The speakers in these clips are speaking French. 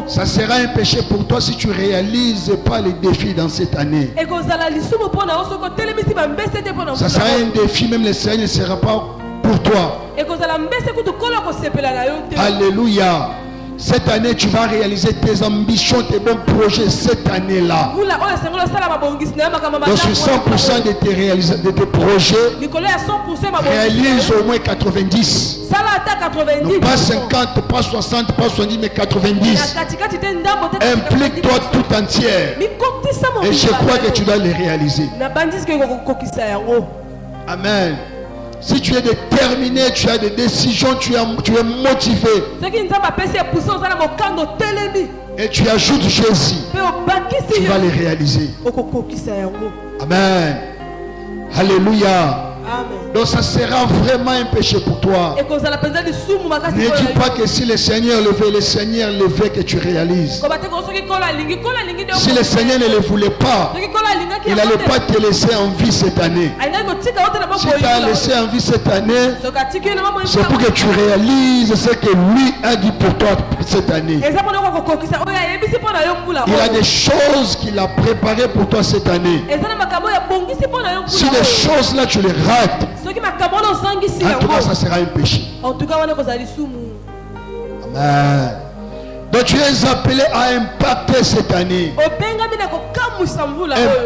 Ça sera un péché pour toi si tu ne réalises pas les défis dans cette année. Ça sera un défi, même le Seigneur ne sera pas pour toi. Alléluia. Cette année, tu vas réaliser tes ambitions, tes bons projets cette année-là. Donc sur 100% de tes projets, réalise au moins 90. Non pas 50, pas 60, pas 70, mais 90. Implique-toi tout entière. Et je crois que tu dois les réaliser. Amen. Si tu es déterminé, tu as des décisions, tu es motivé. Et tu ajoutes Jésus, tu vas les réaliser. Amen. Alléluia. Amen. Donc ça sera vraiment un péché pour toi. Ne dis pas que si le Seigneur le veut que tu réalises. Si le Seigneur ne le voulait pas, il n'allait pas te laisser en vie cette année. Si tu as laissé en vie cette année, c'est pour que tu réalises ce que lui a dit pour toi cette année. Il a des choses qu'il a préparées pour toi cette année. Si les choses là tu les rates, en tout cas ça sera un péché. Amen. Donc tu es appelé à impacter cette année.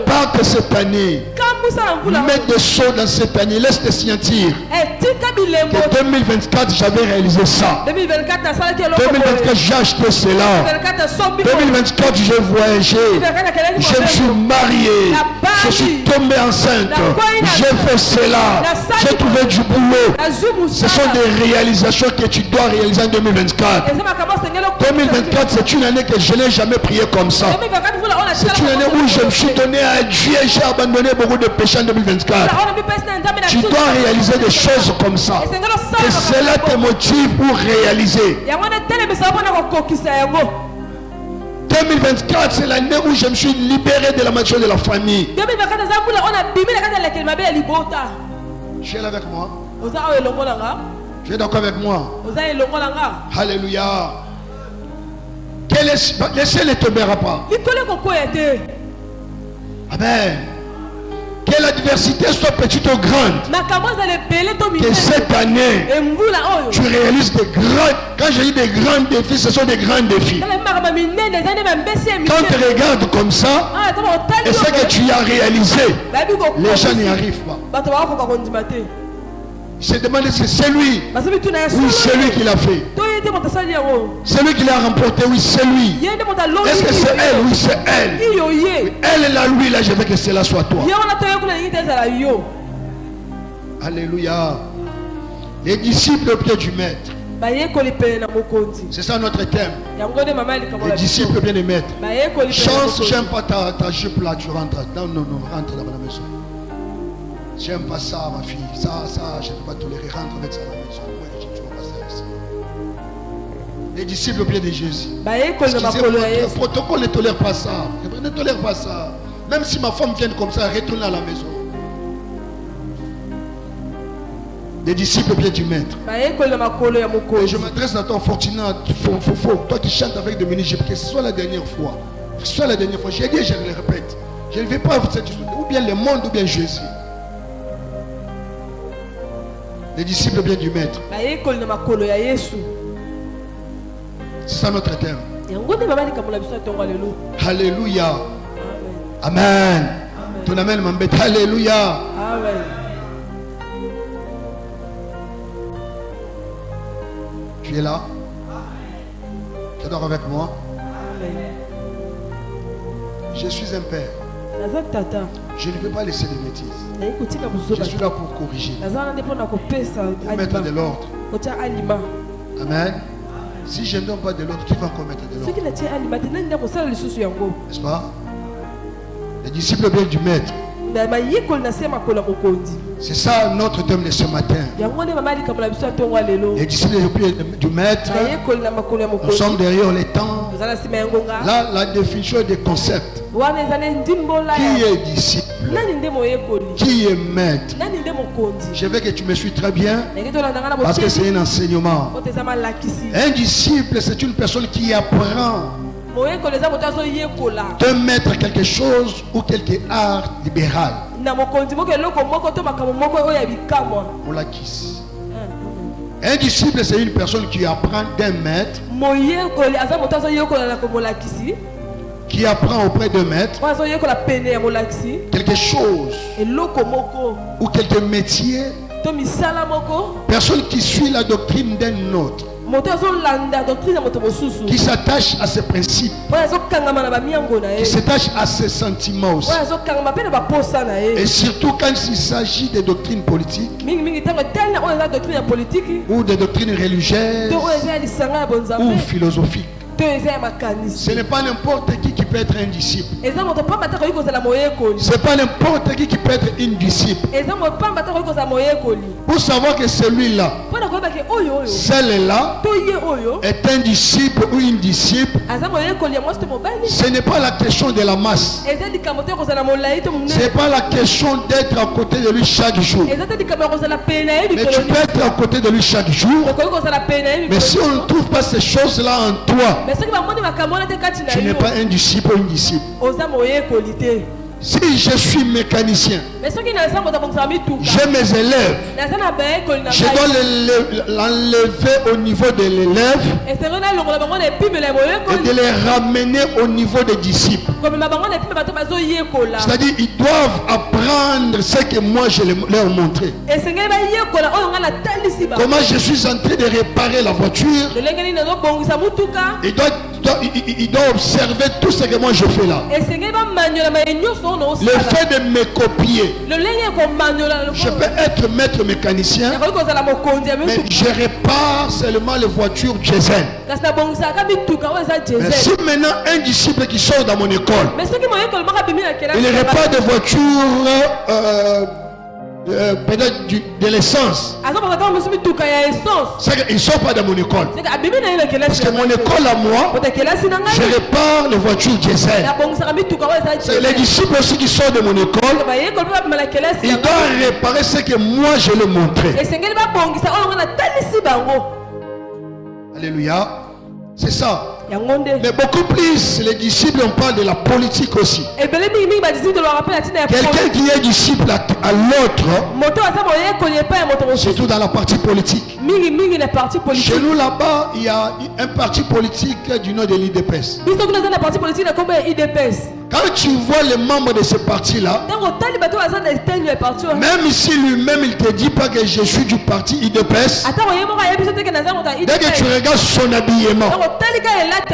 Impacte cette année. Mets des choses dans cette année. Laisse te sentir que 2024 j'avais réalisé ça. 2024 j'ai acheté cela. 2024 j'ai voyagé. Je me suis marié. Je suis tombé enceinte. J'ai fait cela. J'ai trouvé du boulot. Ce sont des réalisations que tu dois réaliser en 2024. 2024 c'est une année que je n'ai jamais prié comme ça. C'est une année où je me suis donné à Dieu et j'ai abandonné beaucoup de péchés en 2024. Tu dois réaliser des choses comme ça. Et cela te motive pour réaliser. 2024 c'est l'année où je me suis libéré de la maladie de la famille. Tu es là avec moi? Tu es d'accord avec moi? Alléluia. Le ciel ne tombera pas. Amen. Que l'adversité soit petite ou grande, que cette année tu réalises des grands. Quand je dis des grands défis, ce sont des grands défis. Quand tu regardes comme ça et ce que tu as réalisé, les gens n'y arrivent pas. Je demande si c'est lui. Oui, c'est lui qui l'a fait. C'est lui qui l'a remporté. Oui, c'est lui. Est-ce que c'est elle? Oui, c'est elle. Oui, elle est là, lui là, je veux que cela soit toi. Alléluia. Les disciples au pied du maître. C'est ça notre thème. Les disciples au pied du maître. Chance, j'aime pas ta jupe là, tu rentres. Non, rentre dans la maison. J'aime pas ça, ma fille. Ça, je ne peux pas tolérer. Rentre avec ça à la maison. Tu vas pas ça ici. Les disciples au pied de Jésus. Le protocole ne tolère pas ça. Ne tolère pas ça. Même si ma femme vient comme ça, retourne à la maison. Les disciples au pied du maître. Et je m'adresse à toi, Fortunat. Toi qui chantes avec Dominique, que ce soit la dernière fois. Que ce soit la dernière fois. J'ai dit et je le répète. Je ne vais pas vous dire ou bien le monde ou bien Jésus. Les disciples bien du maître. C'est ça notre thème. Alléluia. Amen. Ton amen m'embête. Alléluia. Amen. Tu es là? Tu es d'accord avec moi? Amen. Je suis un père. Je ne peux pas laisser des bêtises. Je suis là pour corriger. Pour mettre de l'ordre. Amen. Si je ne donne pas de l'ordre, qui va encore mettre de l'ordre? N'est-ce pas? Les disciples bien du maître. C'est ça notre thème de ce matin. Les disciples du maître, nous sommes derrière les temps. Là, la définition des concepts. Qui est disciple? Qui est maître? Je veux que tu me suis très bien parce que c'est un enseignement. Un disciple, c'est une personne qui apprend de mettre quelque chose ou quelque art libéral. Un disciple, c'est une personne qui apprend d'un maître, qui apprend auprès d'un maître quelque chose ou quelque métier. Personne qui suit la doctrine d'un autre, qui s'attache à ses principes, qui s'attache à ses sentiments aussi. Et surtout quand il s'agit des doctrines politiques ou des doctrines religieuses ou philosophiques. Ce n'est pas n'importe qui peut être un disciple. Ce n'est pas n'importe qui peut être une disciple. Pour savoir que celui-là, celle-là est un disciple ou une disciple, ce n'est pas la question de la masse. Ce n'est pas la question d'être à côté de lui chaque jour. Mais tu peux être à côté de lui chaque jour. Mais si on ne trouve pas ces choses-là en toi, tu n'es pas un disciple ou une disciple. Si je suis mécanicien, j'ai mes élèves, je dois l'enlever au niveau de l'élève et de les ramener au niveau des disciples. C'est-à-dire ils doivent apprendre ce que moi je leur ai montré. Comment je suis en train de réparer la voiture. Il doit observer tout ce que moi je fais là. Le fait de me copier. Je peux être maître mécanicien, mais je répare seulement les voitures diesel. Mais si maintenant un disciple qui sort dans mon école, il répare des voitures peut-être de l'essence. Il ne sort pas de mon école. Parce que mon école à moi, je répare les voitures diesel. C'est les disciples aussi qui sortent de mon école. Ils doivent réparer ce que moi je leur ai montré. Alléluia. C'est ça. Mais beaucoup plus, les disciples, on parle de la politique aussi. Quelqu'un qui est disciple à l'autre, surtout dans la partie politique. Chez nous là-bas, il y a un parti politique du nom de l'IDPS. Quand tu vois les membres de ce parti-là, même si lui-même il ne te dit pas que je suis du parti IDPS, dès que tu regardes son habillement,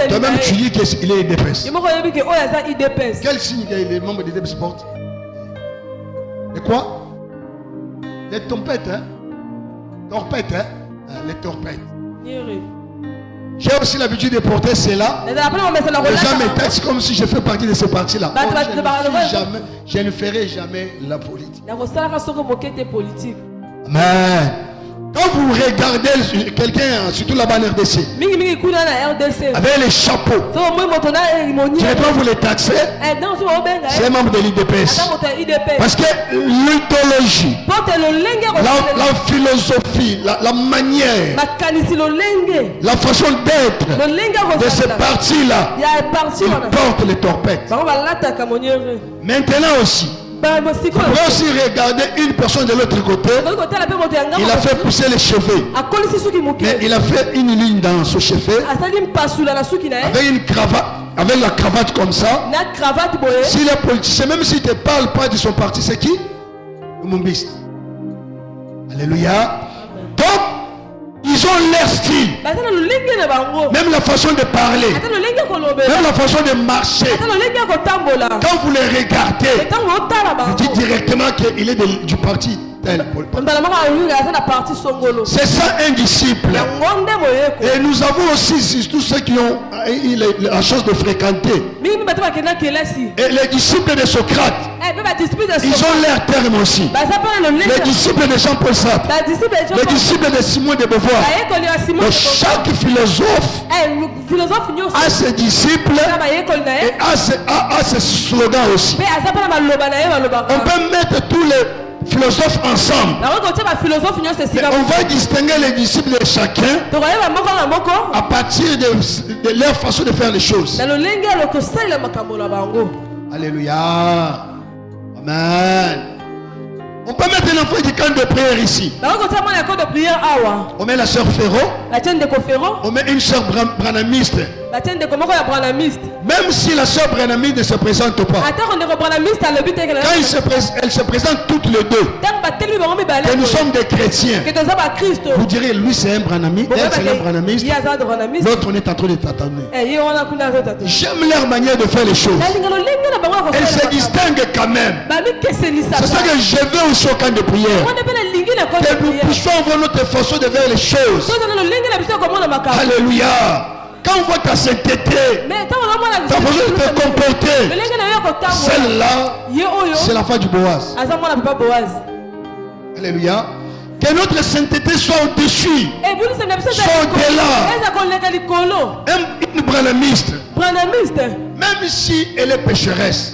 toi-même tu dis qu'il est IDPS. Quel signe que les membres de l'IDPS portent? Et quoi? Les trompettes, hein? Torpettes, hein? Les torpettes. J'ai aussi l'habitude de porter cela. Les gens me testent comme si je fais partie de ce parti-là. Je ne ferai jamais la politique. Amen. Quand vous regardez quelqu'un, surtout là-bas en RDC, avec les chapeaux, je ne pas vous les taxer. C'est un membre de l'IDPS. Parce que l'idéologie, la philosophie, la manière, la façon d'être de ce parti-là, ils portent les torpettes. Maintenant aussi, vous pouvez aussi regarder une personne de l'autre côté. Il a fait pousser les cheveux. Mais il a fait une ligne dans son cheveu. Avec une cravate. Avec la cravate comme ça. S'il est politicien, même s'il ne te parle pas de son parti, c'est qui? Le Mumbiste. Alléluia. Donc, ils ont leur style. Même la façon de parler. Même la façon de marcher. Quand vous les regardez, vous dites directement qu'il est du parti tel. C'est ça un disciple. Et nous avons aussi tous ceux qui ont eu la chance de fréquenter. Et les disciples de Socrate, ils ont l'air terme aussi. Les disciples de Jean-Paul Sartre, les disciples de Simon de Beauvoir. Donc chaque philosophe a ses disciples et a ses slogans aussi. On peut mettre tous les philosophes ensemble. Mais on va distinguer les disciples de chacun à partir de leur façon de faire les choses. Alléluia. Amen. On peut mettre un enfant du camp de prière ici. On met la sœur Ferro. On met une sœur branamiste. Même si la sœur branamiste ne se présente pas. Quand elle se présente toutes les deux. Que nous sommes des chrétiens. Vous direz, lui c'est un branamiste, elle c'est un branamiste. L'autre on est en train de t'attendre. J'aime leur manière de faire les choses. Elle se distingue quand même. C'est ça que je veux aussi au camp de prière. Que nous puissions avoir notre façon de faire les choses. Alléluia. Quand on voit ta sainteté, ta façon de te comporter, celle-là, c'est la femme du Boaz. Alléluia. Que notre sainteté soit au-dessus, soit au-delà. Une branamiste, même si elle est pécheresse,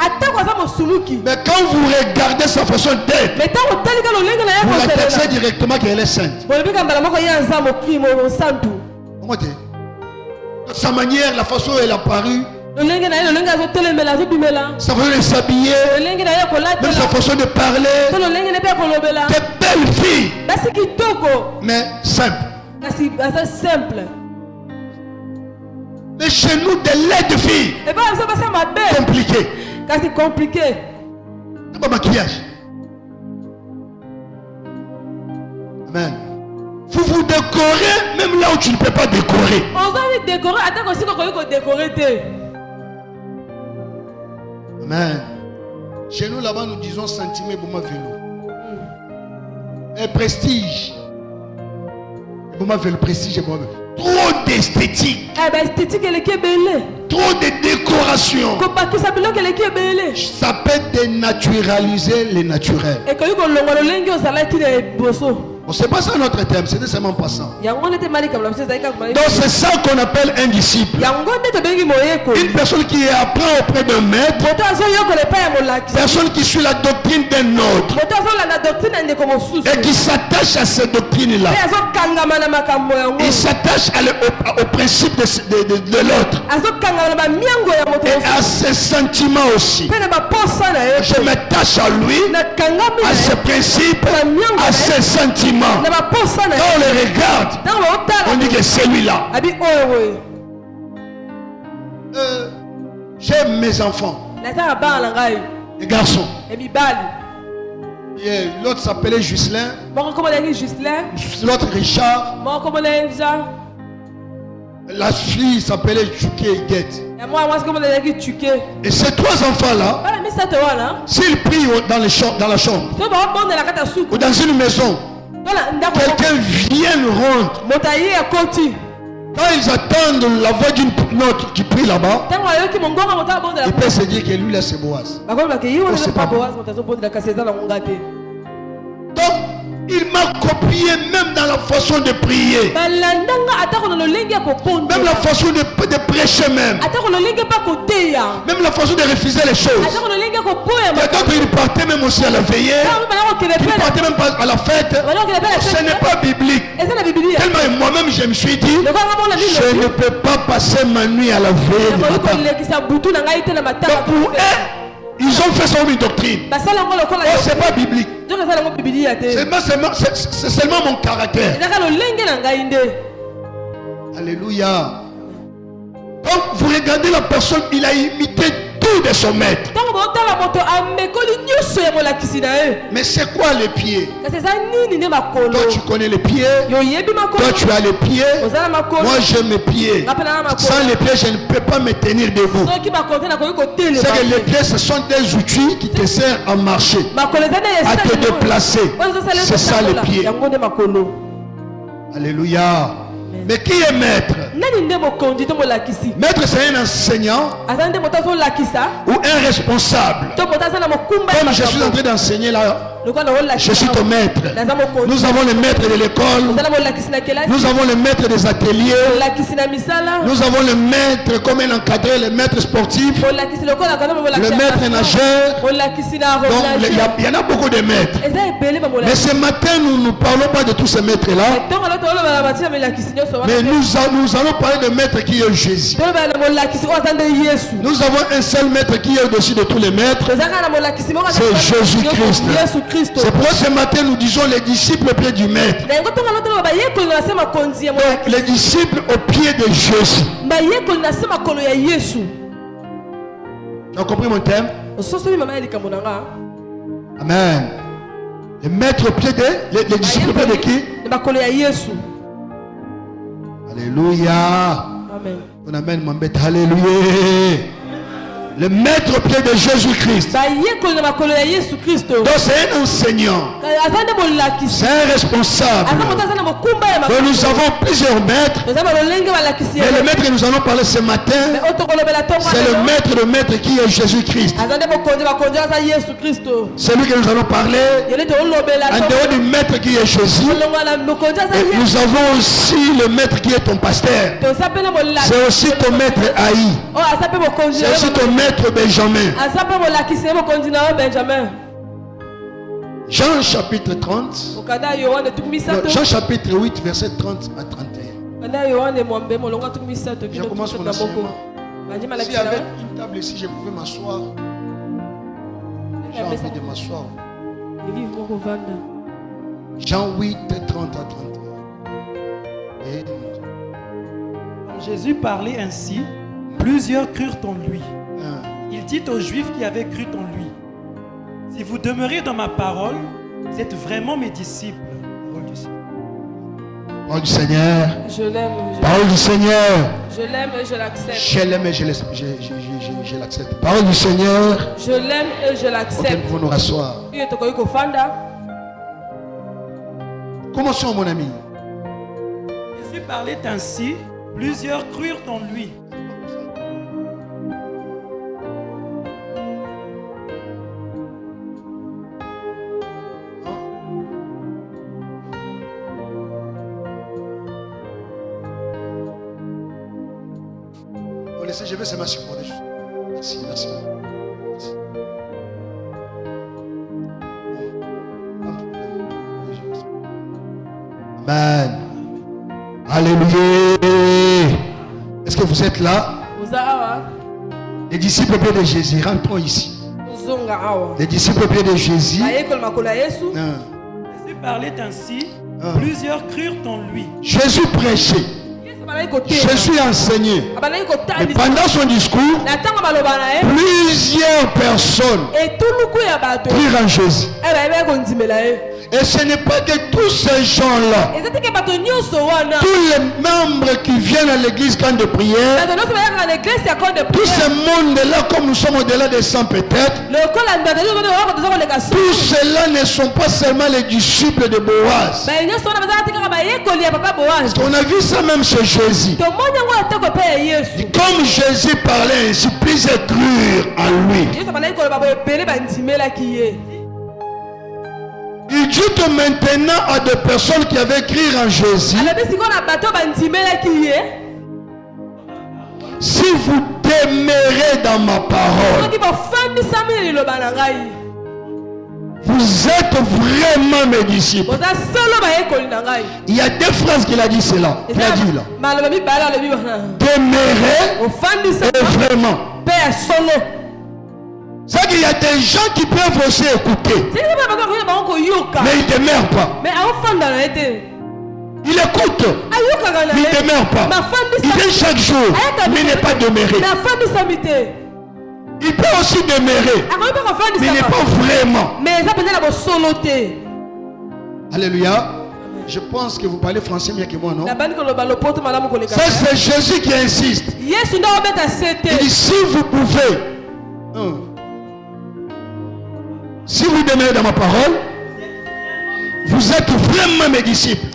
mais quand vous regardez sa façon d'être, vous la taxez directement qu'elle est sainte. Sa manière, la façon dont elle a paru, sa façon de s'habiller, même sa façon de parler, des belles filles, mais simples. Mais chez nous, des laides filles, compliquées. C'est pas maquillage. Amen. Vous vous décorez même là où tu ne peux pas décorer. Amen. Chez nous là-bas, nous disons centimètre pour ma vélo. Et prestige. Pour ma vélo, prestige. Trop d'esthétique. Trop de décoration. Ça peut dénaturaliser les naturels. On ne sait pas ça notre terme, c'était seulement passant. Donc c'est ça qu'on appelle un disciple. Une personne qui apprend auprès d'un maître. Personne qui suit la doctrine d'un autre. Et qui s'attache à cette doctrine-là. Il s'attache au principe de l'autre. Et à ses sentiments aussi. Je m'attache à lui, à ses principes, à ses sentiments. Quand on les regarde, on dit que c'est lui-là. J'aime mes enfants, les garçons. L'autre s'appelait Ghislain, l'autre Richard, la fille s'appelait Tchouké Guette. Et ces trois enfants-là, s'ils prient dans la chambre ou dans une maison, quelqu'un vient rendre. Quand ils attendent la voix d'une autre qui prie là-bas, il peut se dire que lui là c'est Boaz. C'est pas Boaz. Donc il m'a copié même dans la façon de prier, même la façon de prêcher, même la façon de refuser les choses. D'autres ils partaient même aussi à la veillée, ils partaient même à la fête. Ce n'est pas biblique. Tellement moi-même je me suis dit, je ne peux pas passer ma nuit à la veillée du matin. Donc pour eux, ils ont fait ça comme une doctrine. Oh, c'est pas biblique. C'est seulement mon caractère. Alléluia. Quand vous regardez la personne, il a imité tout de son maître. Mais c'est quoi les pieds? Toi tu connais les pieds. Toi tu as les pieds. Moi j'ai mes pieds. Sans les pieds je ne peux pas me tenir debout. C'est que les pieds ce sont des outils qui te servent à marcher, à te déplacer. C'est ça les pieds. Alléluia. Mais qui est maître? Maître c'est un enseignant ou un responsable. Comme je suis en train d'enseigner là, je suis ton maître. Nous avons le maître de l'école. Nous avons le maître des ateliers. Nous avons le maître comme un encadré, le maître sportif, le maître nageur. Donc il y en a beaucoup de maîtres. Mais ce matin nous ne parlons pas de tous ces maîtres là. Mais nous allons parler de maître qui est Jésus. Nous avons un seul maître qui est au-dessus de tous les maîtres. C'est Jésus-Christ. C'est pourquoi ce matin nous disons les disciples au pied du maître. Donc, les disciples au pied de Jésus. Tu as compris mon thème? Amen. Les maîtres au pied de... Les disciples au pied de qui? Alléluia. Amen. On amène mon bête. Alléluia. Le maître au pied de Jésus-Christ. Donc c'est un enseignant. C'est un responsable. Donc nous avons plusieurs maîtres. Mais le maître que nous allons parler ce matin, c'est le maître qui est Jésus-Christ. C'est lui que nous allons parler. En dehors du maître qui est Jésus, et nous avons aussi le maître qui est ton pasteur. C'est aussi ton maître Haï. C'est aussi ton maître Benjamin. Jean chapitre 30. Jean chapitre 8 verset 30 à 31. Je commence mon enseignement. Si avec une table ici je pouvais m'asseoir. J'ai envie de m'asseoir. Jean 8 30 à 31. Et Jésus parlait ainsi, plusieurs crurent en lui. Il dit aux Juifs qui avaient cru en lui: si vous demeurez dans ma parole, vous êtes vraiment mes disciples. Parole du Seigneur. Je l'aime. Parole du Seigneur. Je l'aime et je l'accepte. Je l'aime et je l'accepte. Parole du Seigneur. Je l'aime et je l'accepte. Ok, nous pouvons nous rasseoir. Commençons, mon ami. Jésus parlait ainsi, plusieurs crurent en lui. Je vais seulement supporter. Merci, merci. Amen. Alléluia. Est-ce que vous êtes là? Les disciples au pied de Jésus, rentrons ici. Les disciples au pied de Jésus. Jésus parlait ainsi, plusieurs crurent en lui. Jésus prêchait. Jésus enseignait. Et pendant son discours, plusieurs personnes crurent en Jésus. Et ce n'est pas que tous ces gens-là, tous les membres qui viennent à l'église quand de prière, tout ce monde-là, comme nous sommes au-delà des 100 peut-être, tous ceux-là ne sont pas seulement les disciples de Boaz. On a vu ça même chez Jésus. Comme Jésus parlait ainsi, plusieurs crurent en lui. Il dit que maintenant à des personnes qui avaient cru en Jésus, si vous demeurez dans ma parole, vous êtes vraiment mes disciples. Il y a deux phrases qu'il a dit cela. Il a dit là. Demeurez et vraiment. C'est qu'il y a des gens qui peuvent aussi écouter, mais ils ne demeurent pas. Il écoute, mais il ne demeure pas. Il vient chaque jour, mais il n'est pas demeuré. Il peut aussi demeurer, mais il n'est pas vraiment. Alléluia. Je pense que vous parlez français mieux que moi, non? Ça, c'est Jésus qui insiste. Il dit, si vous pouvez, si vous demeurez dans ma parole, vous êtes vraiment mes disciples.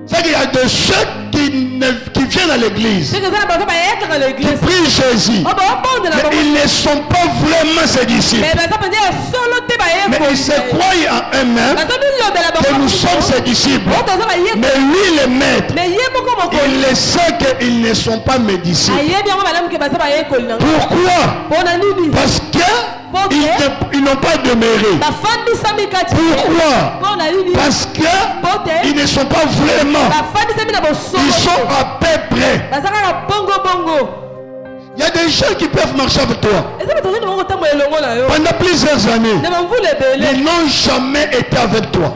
C'est qu'il y a de ceux qui viennent à l'église, qui prient Jésus, mais ils ne sont pas vraiment ses disciples. Mais ils se croient en eux-mêmes que nous sommes ses disciples. Mais lui, le maître, il le sait qu'ils ne sont pas mes disciples. Pourquoi? Parce que ils n'ont pas demeuré. Pourquoi? Parce qu'ils ne sont pas vraiment. Ils sont à peu près. Il y a des gens qui peuvent marcher avec toi pendant plusieurs années. Ils n'ont jamais été avec toi.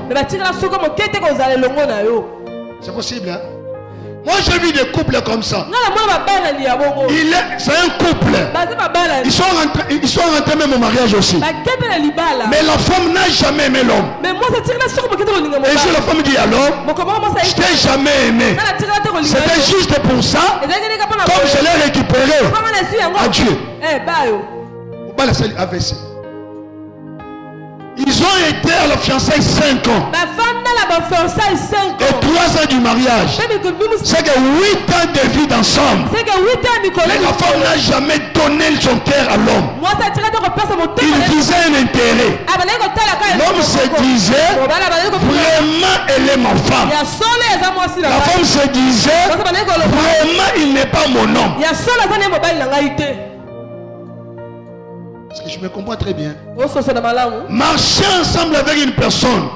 C'est possible, hein? Moi j'ai vu des couples comme ça. C'est un couple. Ils sont rentrés même au mariage aussi. Mais la femme n'a jamais aimé l'homme. Et si la femme dit alors, je t'ai jamais aimé. C'était juste pour ça. Comme je l'ai récupéré. Adieu. Ils ont été à la fiançaille 5 ans. Et 3 ans du mariage. C'est que 8 ans de vie d'ensemble. Mais la femme n'a jamais donné son cœur à l'homme. Il visait un intérêt. L'homme se disait, vraiment elle est ma femme. La femme se disait, vraiment il n'est pas mon homme. Parce que je me comprends très bien. Marcher ensemble avec une personne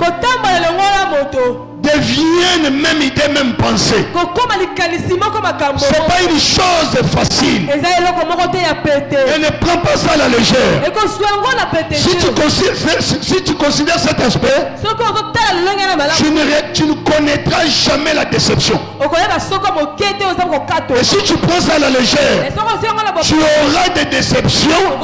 deviennent même idée, même pensée. C'est pas une chose facile. Et ne prends pas ça à la légère. Si tu considères cet aspect, tu ne connaîtras jamais la déception. Et si tu prends ça à la légère, tu auras des déceptions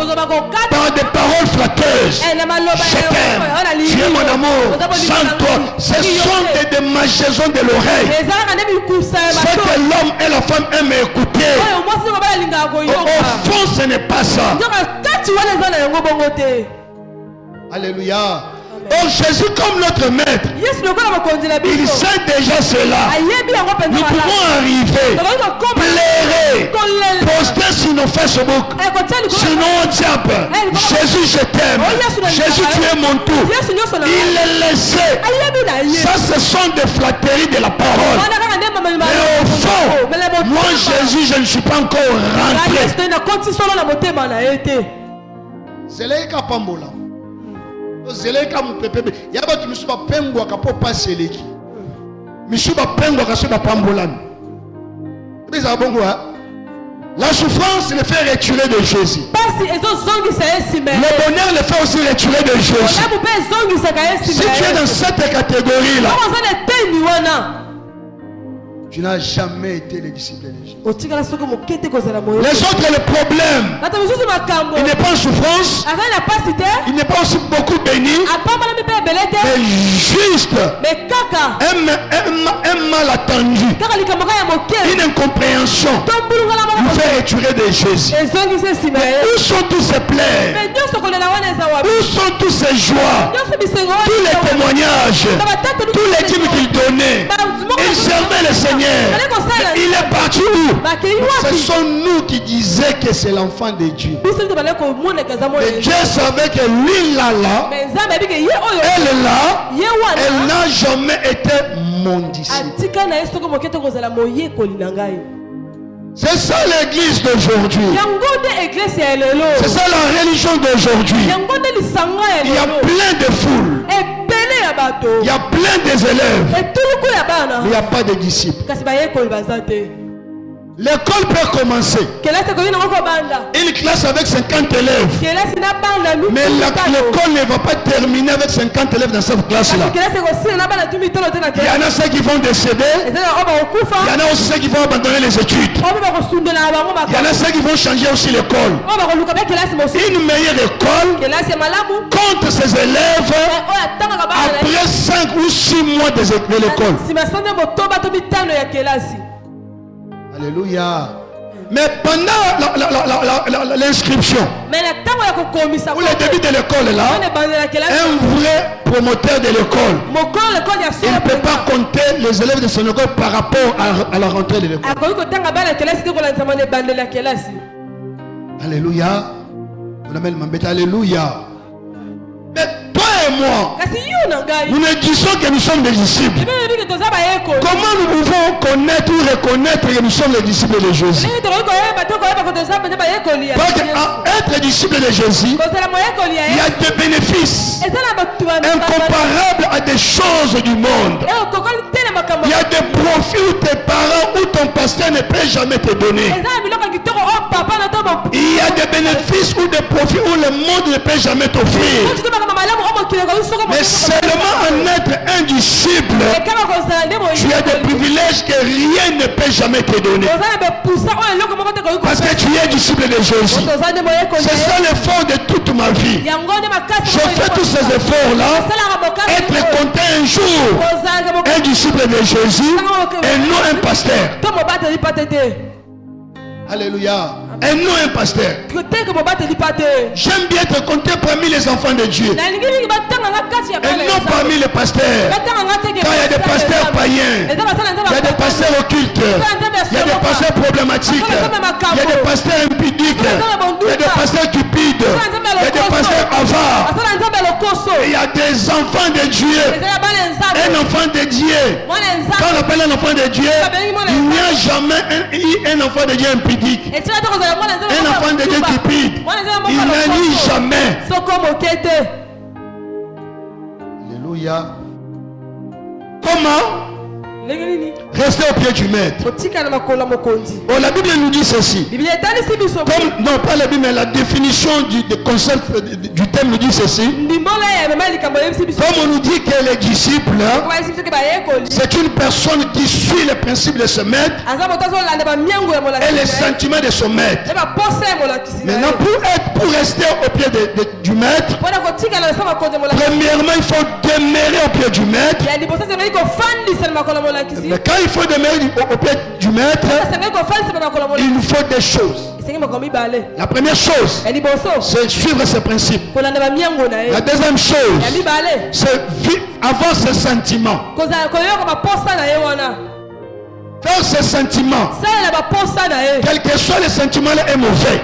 par des paroles flatteuses. Je t'aime, tu es mon amour, sans toi. Ce sont des démangeaisons de l'oreille. C'est que l'homme et la femme aiment écouter. Au fond, ce n'est pas ça. Alléluia. Oh Jésus comme notre maître, il sait déjà cela. Nous pouvons arriver, plairer, poster sur nos Facebook, sur nos WhatsApp. Jésus je t'aime, Jésus tu es mon tout. Il est laissé. Ça ce sont des flatteries de la parole. Mais au fond, moi Jésus je ne suis pas encore rentré. C'est là qu'il pambola. Zeleka mupepepe yaba tumisuba pengwa kapo paseleki misuba pengwa kasoba pambolani beza bongo. La souffrance le fait retirer de Jésus. Le bonheur le fait aussi retirer de Jésus. Si tu es dans cette catégorie là, tu n'as jamais été le disciple de Jésus. Les autres, le problème, il n'est pas en souffrance, il n'est pas aussi beaucoup béni, mais juste un mal attendu, une incompréhension nous fait retirer de Jésus. Où sont tous ces plaies? Où sont tous ces joies? Tous les témoignages, tous les dîmes qu'il donnait, il servait le Seigneur. Il est parti où? Ce sont nous qui disions que c'est l'enfant de Dieu. Et Dieu savait que lui là, elle là, elle n'a jamais été mon disciple. C'est ça l'église d'aujourd'hui. C'est ça la religion d'aujourd'hui. Il y a plein de foules. Il y a plein des élèves. Mais il n'y a pas de disciples. L'école peut commencer. Une classe avec 50 élèves. Mais l'école ne va pas terminer avec 50 élèves dans cette classe-là. Il y en a ceux qui vont décéder. Il y en a aussi ceux qui vont abandonner les études. Il y en a ceux qui vont changer aussi l'école. Une meilleure école compte ses élèves après 5 ou 6 mois de l'école. Alléluia. Mais pendant l'inscription, ou le début de l'école là, un vrai promoteur de l'école, il ne peut pas compter les élèves de son école par rapport à la rentrée de l'école. Alléluia. Alléluia. Mais toi et moi, nous ne disons que nous sommes des disciples. Comment nous pouvons connaître ou reconnaître que nous sommes les disciples de Jésus? Parce qu'être disciple de Jésus, il y a des bénéfices incomparables à des choses du monde. Il y a des profits où tes parents ou ton pasteur ne peut jamais te donner. Il y a des bénéfices ou des profits où le monde ne peut jamais t'offrir. Mais seulement en être un disciple, tu as des privilèges que rien ne peut jamais te donner. Parce que tu es disciple de Jésus. C'est ça l'effort de toute ma vie. Je fais tous ces efforts-là, être compté un jour un disciple de Jésus et non un pasteur. Alléluia. Et non un pasteur. J'aime bien te compter parmi les enfants de Dieu. Et non parmi les pasteurs. Quand il y a des pasteurs païens, il y a des pasteurs occultes, il y a des pasteurs problématiques, il y a des pasteurs impudiques, il y a des pasteurs cupides, il y a des pasteurs avares. Et il y a des enfants de Dieu. Un enfant de Dieu. Quand on appelle un enfant de Dieu, il n'y a jamais un enfant de Dieu impudique. Un enfant de Dieu cupide, il n'a ni jamais. Alléluia. Comment? Restez au pied du maître. Oh, la Bible nous dit ceci. Comme, non, pas la Bible, mais la définition du concept du thème nous dit ceci. Comme on nous dit que les disciples, c'est une personne qui suit les principes de ce maître et les sentiments de son maître. Maintenant, pour rester au pied du maître, premièrement, il faut demeurer au pied du maître. Mais quand il faut demeurer au pied du maître, il nous faut des choses. La première chose, c'est suivre ses principes. La deuxième chose, c'est avoir ses sentiments. Faire ses sentiments, quel que soit les sentiments est mauvais.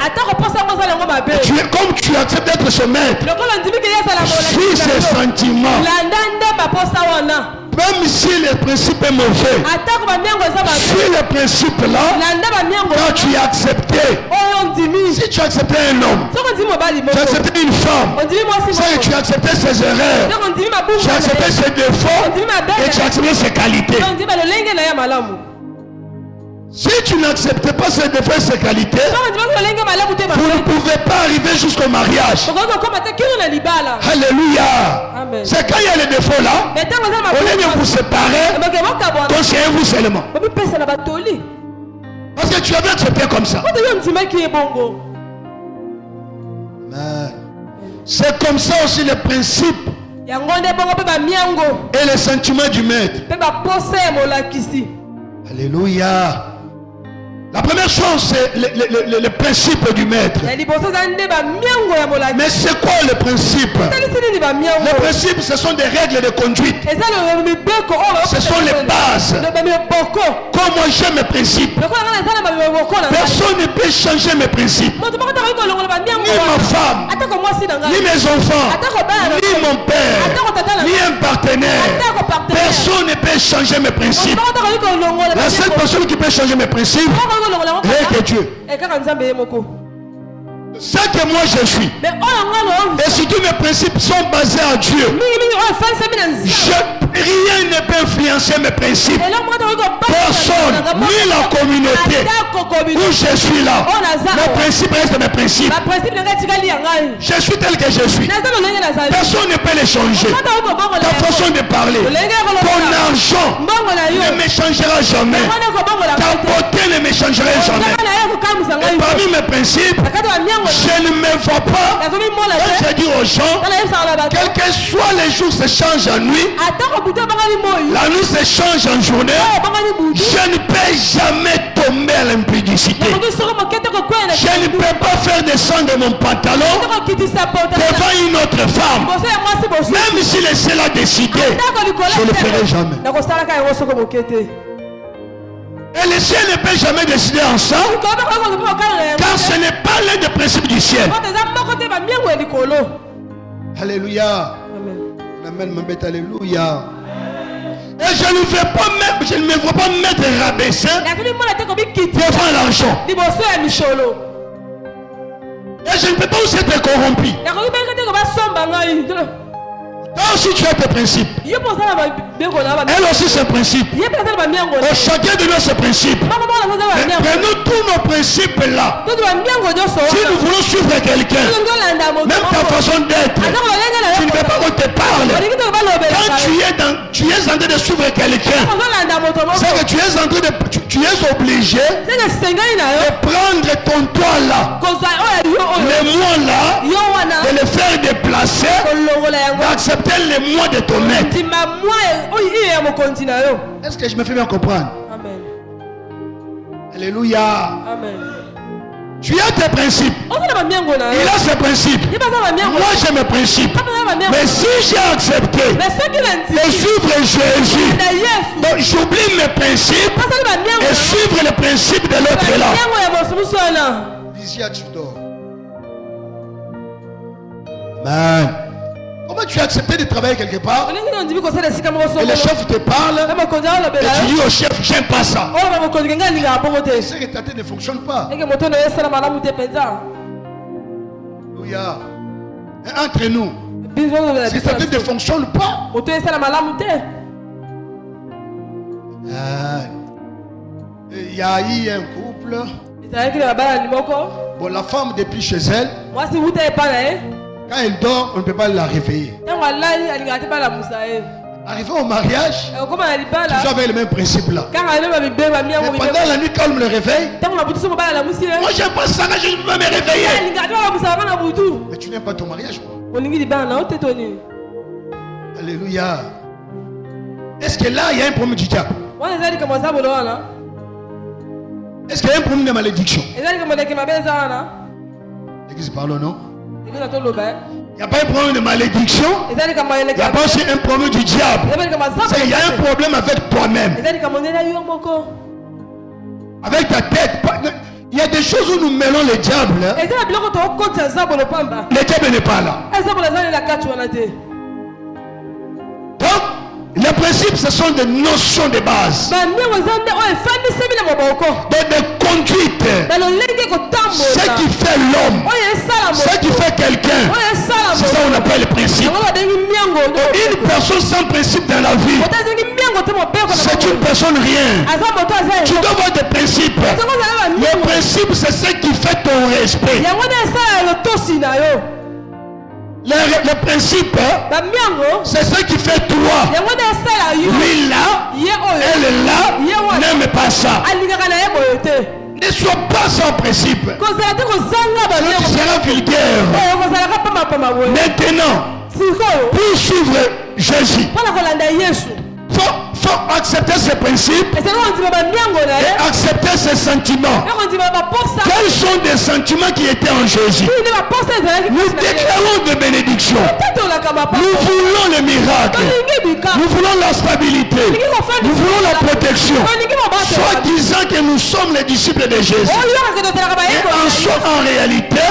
Comme tu acceptes d'être ce maître, suis ses sentiments. Même si le principe est mauvais, suis le principe là, quand tu as accepté. Si tu as accepté un homme, tu as accepté une femme, c'est que tu as accepté ses erreurs, tu as accepté ses défauts et tu as accepté ses qualités. Si tu n'acceptes pas ces défauts et ces qualités, vous ne pouvez pas arriver jusqu'au mariage. Alléluia. C'est quand il y a les défauts là, au lieu de vous séparer, conseillez-vous seulement. Parce que tu avais accepté comme ça. C'est comme ça aussi les principes et les sentiments du maître. Alléluia. La première chose, c'est le principe du maître. Mais c'est quoi le principe? Le principe, ce sont des règles de conduite. Ce sont les bases. Comme moi j'ai mes principes, personne ne peut changer mes principes. Ni ma femme, ni mes enfants, ni mon père, ni un partenaire. Personne ne peut changer mes principes. La seule personne qui peut changer mes principes, rien que Dieu. Ce que moi je suis. Et surtout mes principes sont basés à Dieu. Rien ne peut influencer mes principes. Personne, ni la communauté où je suis là. Mes principes restent mes principes. Je suis tel que je suis. Personne ne peut les changer. Ta façon de parler, ton argent ne me changera jamais. Ta beauté ne me changera jamais. Et parmi mes principes, je ne me vois pas. Je dis aux gens, quel que soit les jours se changent en nuit, la nuit se change en journée. Je ne peux jamais tomber à l'impudicité. Je ne peux pas faire descendre mon pantalon devant une autre femme. Même si le ciel a décidé, je ne le ferai jamais. Et le ciel ne peut jamais décider ensemble, car ce n'est pas l'un des principes du ciel. Alléluia. Amen. Alléluia. Et je ne me vois pas mettre rabaissé devant l'argent. Et je ne peux pas aussi être corrompu. Toi aussi tu as tes principes. Elle aussi ses principes. Chacun de nous ses principes. Mais prenons tous nos principes là. Si nous voulons suivre quelqu'un, même ta façon d'être, tu ne veux pas qu'on te parle. Quand tu es en train de suivre quelqu'un, c'est que tu es obligé de prendre ton toit là, le moi là, de le faire déplacer, d'accepter les mois de ton maître. Est-ce que je me fais bien comprendre? Amen. Alléluia. Amen. Tu as tes principes. Il a ses principes. Moi j'ai mes principes. Mais si j'ai accepté de suivre Jésus, donc j'oublie mes principes et suivre les principes de l'autre là. Amen. Comment tu as accepté de travailler quelque part et le chef te parle et tu dis au chef, j'aime pas ça. C'est que ta tête ne fonctionne pas. Alléluia. Et entre nous, si ta tête ne fonctionne pas, il y a eu un couple. Bon, la femme depuis chez elle, quand elle dort, on ne peut pas la réveiller. Arrivé au mariage, toujours avec le même principe là. Mais pendant la nuit, quand on me le réveille, moi j'aime pas ça, je ne peux pas me réveiller. Mais tu n'aimes pas ton mariage, quoi. Alléluia. Est-ce que là, il y a un problème du diable? Est-ce qu'il y a un problème de malédiction? L'église parle, non? Il n'y a pas un problème de malédiction. Il n'y a pas aussi un problème du diable. Il y a un problème avec toi-même. Avec ta tête. Il y a des choses où nous mêlons le diable. Le diable n'est pas là. Donc, les principes, ce sont des notions de base. Des conduites. Ce qui fait l'homme. Ce qui fait quelqu'un. C'est ça qu'on appelle les principes. Une personne sans principe dans la vie, c'est une personne rien. Tu dois avoir des principes. Les principes, c'est ce qui fait ton respect. Le principe, c'est ce qui fait toi. Lui là, elle est là, n'aime pas ça. Ne sois pas sans principe. Tu seras vulgaire. Maintenant, pour suivre Jésus, faut accepter ses principes et accepter ses sentiments. Quels sont des sentiments qui étaient en Jésus? Nous déclarons de bénédiction. Nous voulons le miracle. Nous voulons la stabilité. Nous voulons la protection. Soit disant que nous sommes les disciples de Jésus. Et en réalité,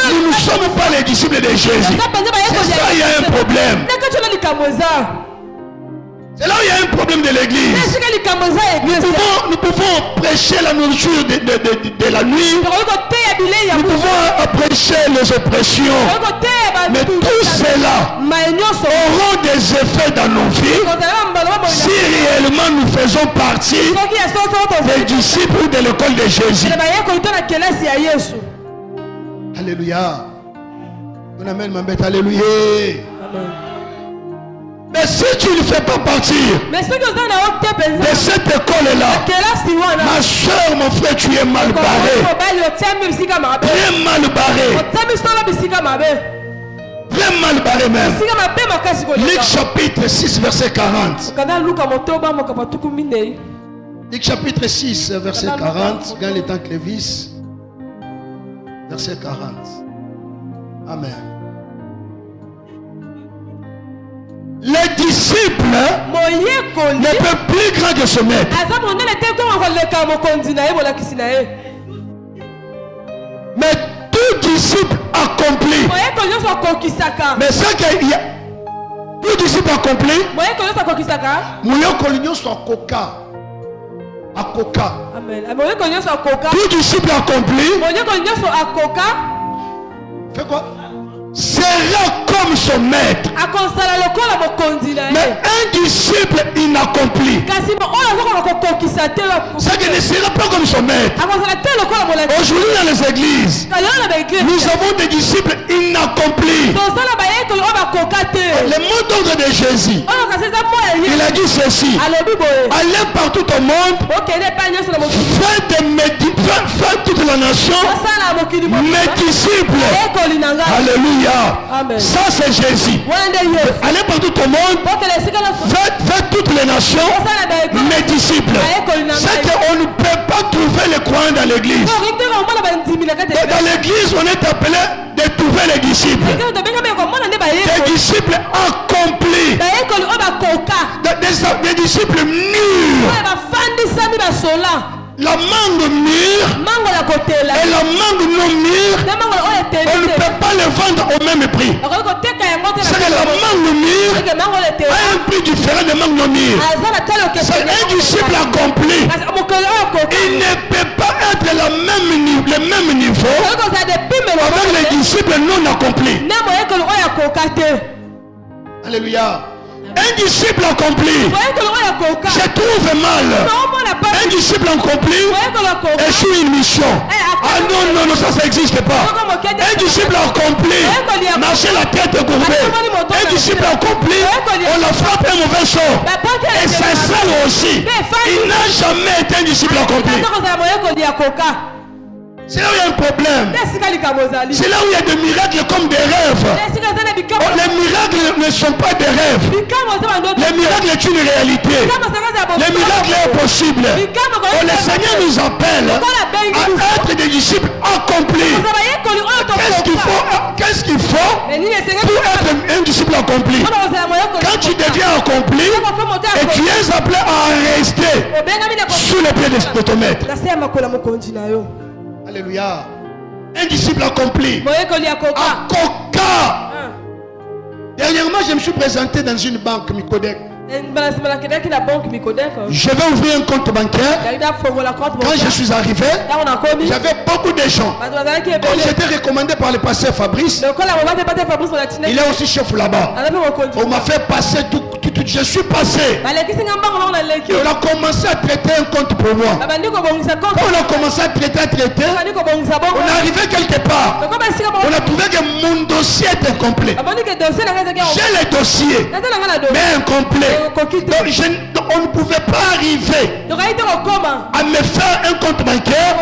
nous ne sommes pas les disciples de Jésus. C'est ça, il y a un problème. C'est là où il y a un problème de l'église. Nous pouvons prêcher la nourriture de la nuit. Nous pouvons prêcher empêcher les oppressions. Mais tout cela auront des effets dans nos vies si réellement nous faisons partie des disciples de l'école de Jésus. Alléluia. On amène ma bête. Alléluia. Mais si tu ne fais pas partir de cette école-là, ma soeur, mon frère, tu es mal barré. Très mal barré. Très mal barré même. Luc chapitre 6, verset 40. Luc chapitre 6, verset 40. Gagne le temps Clévis. Verset 40. Amen. Les disciples ne peuvent plus grand que ce maître. Mais tout disciple accompli. Mais ce qu'il y a, tout disciple accompli, tout disciple accompli, fait quoi? Sera comme son maître. Mais un disciple inaccompli, ça ne sera pas comme son maître. Aujourd'hui dans les églises, nous avons des disciples inaccomplis. Le mot d'ordre de Jésus, il a dit ceci: allez partout au monde, faites toute la nation mes disciples. Alléluia. Amen. Ça c'est Jésus. Allez partout au monde, faites toutes les nations mes disciples. C'est qu'on ne peut pas trouver les croyants dans l'église. Dans l'église, on est appelé de trouver les disciples. Des disciples accomplis. Des disciples mûrs. La mangue mûre et la mangue non mûre, on ne peut pas les vendre au même prix. C'est que la mangue mûre a un prix différent de mangue non mûre. C'est un disciple accompli. Il ne peut pas être le même niveau avec les disciples non accomplis. Alléluia. Un disciple accompli, je trouve mal. Un disciple accompli échoue une mission. Ah non, ça n'existe pas. Un disciple accompli, marcher la tête courbée. Un disciple accompli, on la frappe un mauvais sort. Et c'est ça aussi. Il n'a jamais été un disciple accompli. C'est là où il y a un problème. C'est là où il y a des miracles comme des rêves. Les miracles ne sont pas des rêves. Les miracles est une réalité. Les miracles est possible. Le Seigneur nous appelle à être des disciples accomplis. Qu'est-ce qu'il faut pour être un disciple accompli? Quand tu deviens accompli et tu es appelé à rester sous les pieds de ton maître. Alléluia. Un disciple accompli. À Coca. Dernièrement, je me suis présenté dans une banque Micodec. Je vais ouvrir un compte bancaire. Quand je suis arrivé, j'avais beaucoup de gens. Quand j'étais recommandé par le pasteur Fabrice, il est aussi chef là-bas. On m'a fait passer tout. Je suis passé. On a commencé à traiter un compte pour moi. Quand on a commencé à traiter, on est arrivé quelque part. On a trouvé que mon dossier est incomplet. J'ai le dossier, mais incomplet. Donc on ne pouvait pas arriver à me faire un compte bancaire,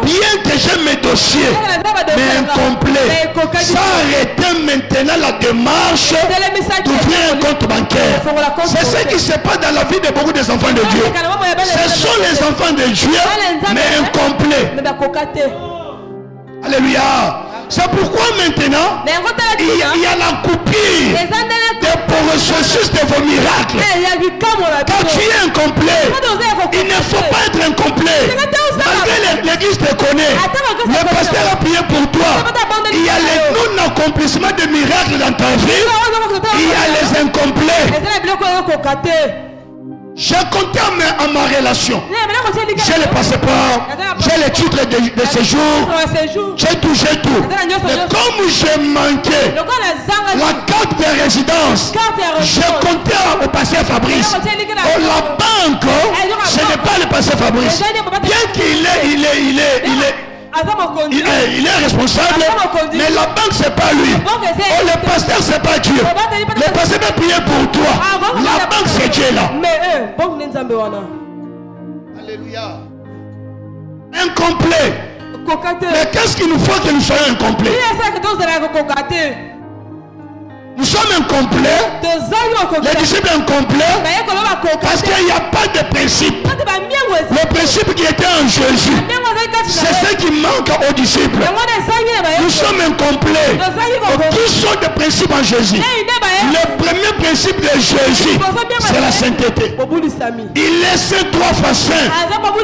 bien que j'ai mes dossiers, mais incomplet. Ça arrêtait maintenant la démarche d'ouvrir un compte bancaire. C'est ce qui se passe dans la vie de beaucoup des enfants de Dieu. Ce sont les enfants de Dieu, mais incomplets. Alléluia. C'est pourquoi maintenant, il y a la coupure des processus de vos miracles. Quand tu es incomplet, il ne faut pas être incomplet. Malgré l'église te connaît, le pasteur a prié pour toi. Il y a les non-accomplissements de miracles dans ta vie. Il y a les incomplets. J'ai compté à ma relation. J'ai le passeport, j'ai les titres de séjour, j'ai tout. Mais comme j'ai manqué la carte de résidence, j'ai compté au passé Fabrice. Oh, la banque, ce n'est pas le passé Fabrice. Bien qu'il il est responsable, mais la banque c'est pas lui. Oh, le pasteur c'est pas Dieu. Le pasteur va prier pour toi. La banque c'est Dieu là. Alléluia. Incomplet. Mais qu'est-ce qu'il nous faut que nous soyons incomplets? Nous sommes incomplets. Les disciples incomplets. Parce qu'il n'y a pas de principe. Le principe qui était en Jésus, c'est ce qui manque aux disciples. Nous sommes incomplets. Qui sont des principes en Jésus? Le premier principe de Jésus, c'est la sainteté. Il est saint 3 fois saint.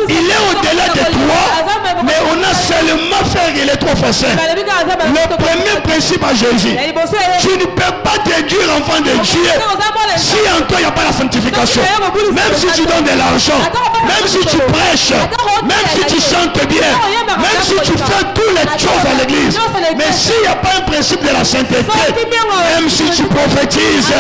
Il est au-delà de 3, mais on a seulement fait qu'il est 3 fois saint. Le premier principe à Jésus, tu ne peux pas déduire enfant de Dieu si en toi il n'y a pas la sanctification. Même si tu donnes de l'argent, même si tu prêches, même si tu chantes bien, même si tu fais toutes les choses à l'église, mais s'il n'y a pas un principe de la sainteté, même si tu prophétises,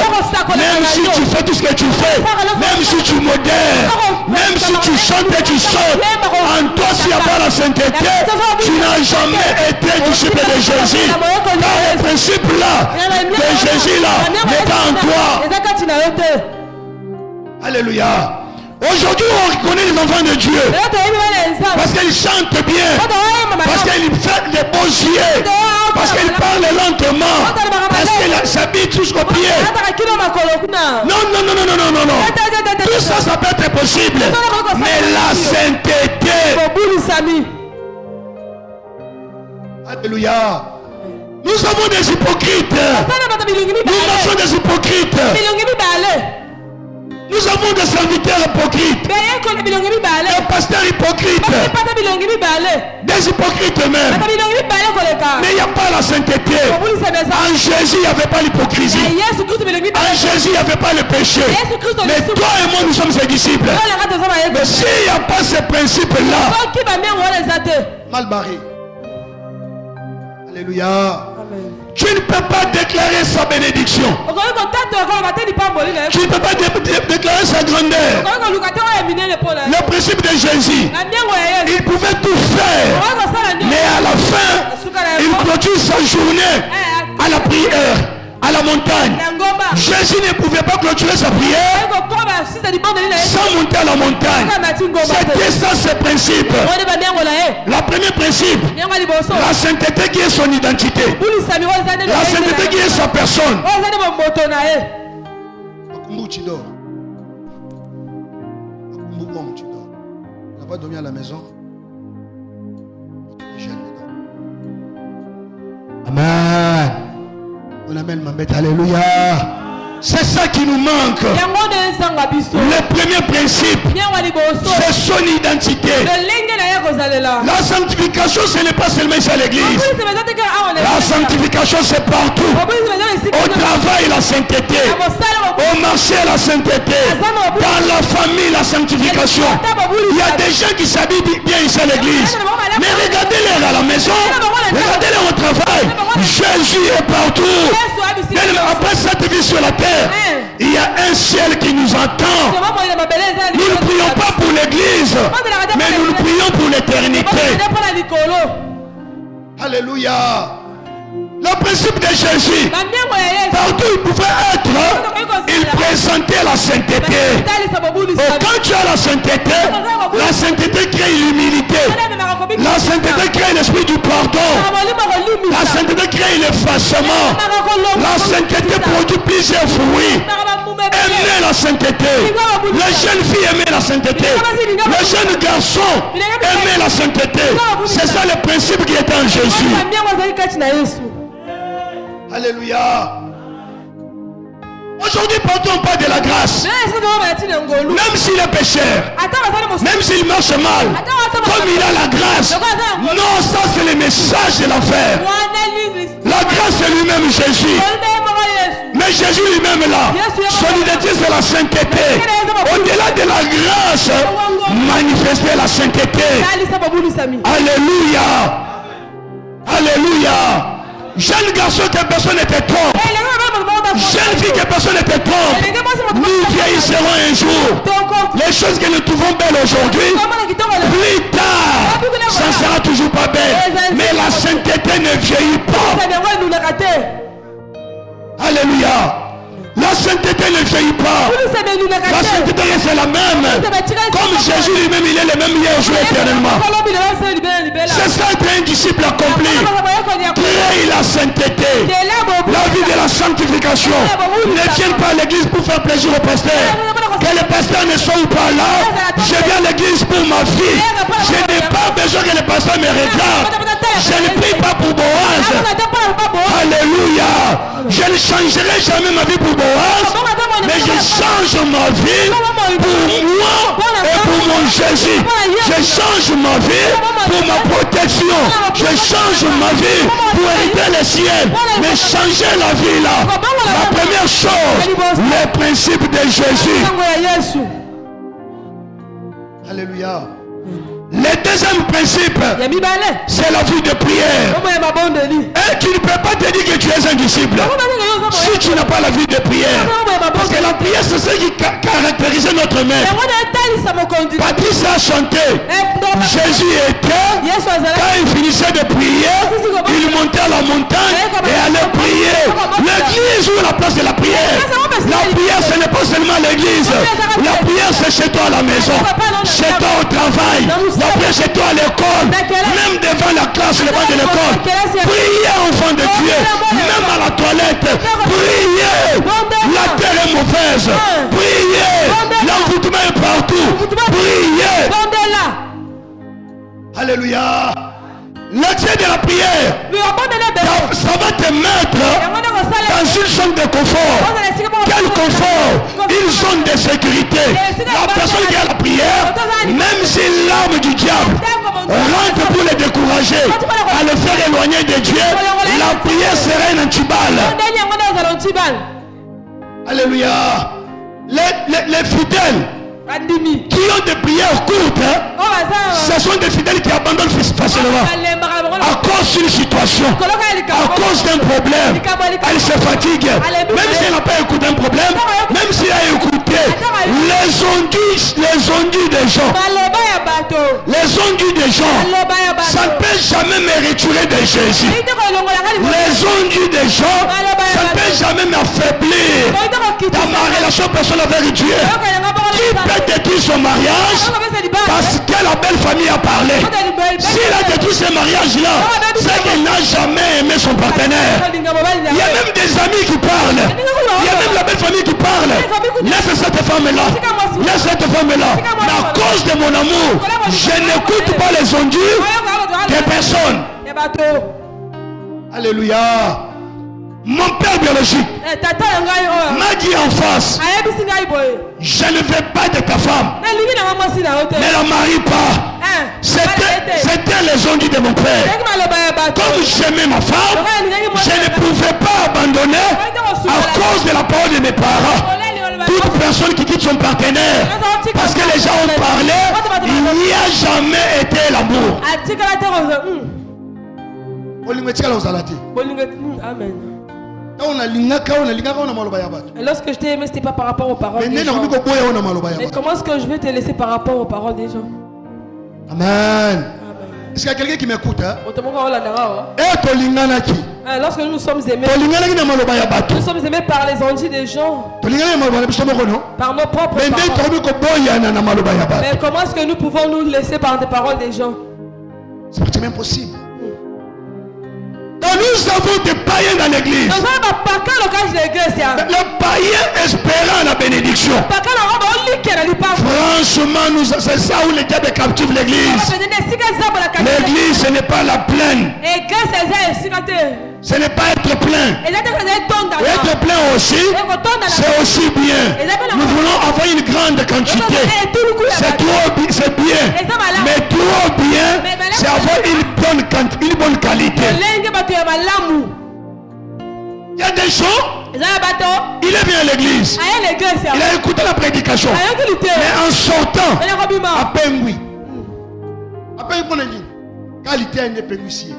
même si tu fais tout ce que tu fais, même si tu modères, même si tu chantes et tu sautes, en toi s'il n'y a pas la sainteté, tu n'as jamais été disciple de Jésus. Car le principe là de Jésus là n'est pas en toi. Alléluia. Aujourd'hui on reconnaît les enfants de Dieu parce qu'ils chantent bien, parce qu'ils font des beaux yeux, parce qu'ils parlent lentement, parce qu'ils s'habillent jusqu'aux pieds. Non. Tout ça, ça peut être possible. Mais la sainteté. Alléluia. Nous avons des hypocrites. Nous marchons des hypocrites. Nous avons des serviteurs hypocrites, des pasteurs hypocrites, des hypocrites même. Mais il n'y a pas la sainteté. En Jésus, il n'y avait pas l'hypocrisie. En Jésus, il n'y avait pas le péché. Mais toi et moi, nous sommes ses disciples. Mais s'il n'y a pas ce principe-là, mal barré. Alléluia. Tu ne peux pas déclarer sa bénédiction. Tu ne peux pas déclarer sa grandeur. Le principe de Jésus, il pouvait tout faire, mais à la fin, il clôture sa journée à la prière, à la montagne. Jésus ne pouvait pas clôturer sa prière sans monter à la montagne. C'était ça ce principe. Le premier principe, la sainteté qui est son identité, la sainteté qui est sa personne. Tu dors. On n'a pas dormi à la maison. Amen. On amène ma bête. Alléluia. C'est ça qui nous manque. Le premier principe, c'est son identité. La sanctification, ce n'est pas seulement ici à l'église. La sanctification, c'est partout. Au travail, la sainteté. Au marché, la sainteté. Dans la famille, la sanctification. Il y a des gens qui s'habillent bien ici à l'église. Mais regardez-les à la maison. Regardez-les au travail. Jésus est partout. Après cette vie sur la terre, il y a un ciel qui nous attend. Nous ne prions pas pour l'église, mais nous prions pour l'éternité. Alléluia. Le principe de Jésus, partout il pouvait être, il présentait la sainteté. Quand tu as la sainteté crée l'humilité. La sainteté crée l'esprit du pardon. La sainteté crée l'effacement. La sainteté produit plusieurs fruits. Aimez la sainteté. Les jeunes filles aimaient la sainteté. Les jeunes garçons aimaient la sainteté. C'est ça le principe qui est en Jésus. Alléluia. Aujourd'hui, partout on parle de la grâce. Même s'il est pécheur, même s'il marche mal, comme il a la grâce. Non, ça c'est le message de l'enfer. La grâce c'est lui-même Jésus. Mais Jésus lui-même là, son identité c'est la sainteté. Au-delà de la grâce, manifester la sainteté. Alléluia. Alléluia. Jeune garçon que personne n'était trompe. Jeune fille que personne n'était trompe. Nous vieillisserons un jour. Les choses que nous trouvons belles aujourd'hui, plus tard, ça ne sera toujours pas belle. Mais la sainteté ne vieillit pas. Alléluia. La sainteté ne vieillit pas. La sainteté c'est la même. Comme Jésus lui-même, il est le même hier, aujourd'hui, éternellement. C'est ça être un disciple accompli. Créer la sainteté. La vie de la sanctification. Ne viens pas à l'église pour faire plaisir au pasteur. Que le pasteur ne soit pas là. Je viens à l'église pour ma vie. Je n'ai pas besoin que le pasteur me regarde. Je ne prie pas pour Boaz. Alléluia. Je ne changerai jamais ma vie pour Boaz, mais je change ma vie pour moi et pour mon Jésus. Je change ma vie pour ma protection. Je change ma vie pour hériter le ciel. Mais changer la vie là, la première chose, les principes de Jésus. Alléluia. Le deuxième principe, c'est la vie de prière. Et tu ne peux pas te dire que tu es un disciple si tu n'as pas la vie de prière. Parce que la prière, c'est ce qui caractérise notre maître. Patrice a chanté. Jésus était, quand il finissait de prier, il montait à la montagne et allait prier. L'église ou la place de la prière. La prière, ce n'est pas seulement l'église. La prière, c'est chez toi à la maison, chez toi au travail. La prière chez toi à l'école, même devant la classe, le banc de l'école. Priez, enfant de Dieu, même à la toilette. Priez, la terre est mauvaise. Priez, l'envoûtement est partout. Priez. Alléluia. L'accès de la prière, ça va te mettre dans une zone de confort. Quel confort? Une zone de sécurité. La personne qui a la prière, même si l'arme du diable rentre pour les décourager, à le faire éloigner de Dieu, la prière sera un antibal. Alléluia. Les fidèles qui ont des prières courtes, ce sont des fidèles qui abandonnent facilement à cause d'une situation, à cause d'un problème. Elle se fatigue, même si elle n'a pas écouté un problème, même si elle a écouté les ondits des gens, ça ne peut jamais me retirer de Jésus. Les ondits des gens, ça ne peut jamais m'affaiblir dans ma relation personnelle avec Dieu. Qui peut détruire son mariage parce que la belle famille a parlé? S'il a détruit ce mariage-là, c'est qu'il n'a jamais aimé son partenaire. Il y a même des amis qui parlent. Il y a même la belle famille qui parle. Laisse cette femme-là. Laisse cette femme-là. Mais à cause de mon amour, je n'écoute pas les ondits des personnes. Alléluia. Mon père biologique m'a dit en face, je ne veux pas de ta femme, ne la marie pas. C'était les ondits de mon père. Comme j'aimais ma femme, je ne pouvais pas abandonner à cause de la parole de mes parents. Toute personne qui quitte son partenaire parce que les gens ont parlé, il n'y a jamais été l'amour. Amen. Et lorsque je t'ai aimé, ce n'était pas par rapport aux paroles des gens. Mais comment est-ce que je vais te laisser par rapport aux paroles des gens? Amen. Est-ce qu'il y a quelqu'un qui m'écoute? Lorsque nous sommes aimés, nous sommes aimés par les ondits des gens, par nos propres paroles. Mais comment est-ce que nous pouvons nous laisser par des paroles des gens? C'est même possible. Nous avons des païens dans l'église. Le païen espérant la bénédiction. Franchement, c'est ça où le diable captive l'église. L'église, ce n'est pas la plaine. Ce n'est pas être plein. Être plein aussi, c'est aussi bien. Nous voulons avoir une grande quantité. C'est trop, c'est bien. Mais trop bien, c'est avoir une bonne qualité. Il y a des gens, il est venu à l'église. Il a écouté la prédication. Mais en sortant, à peine oui. À peine oui. Qualité n'est pas ici.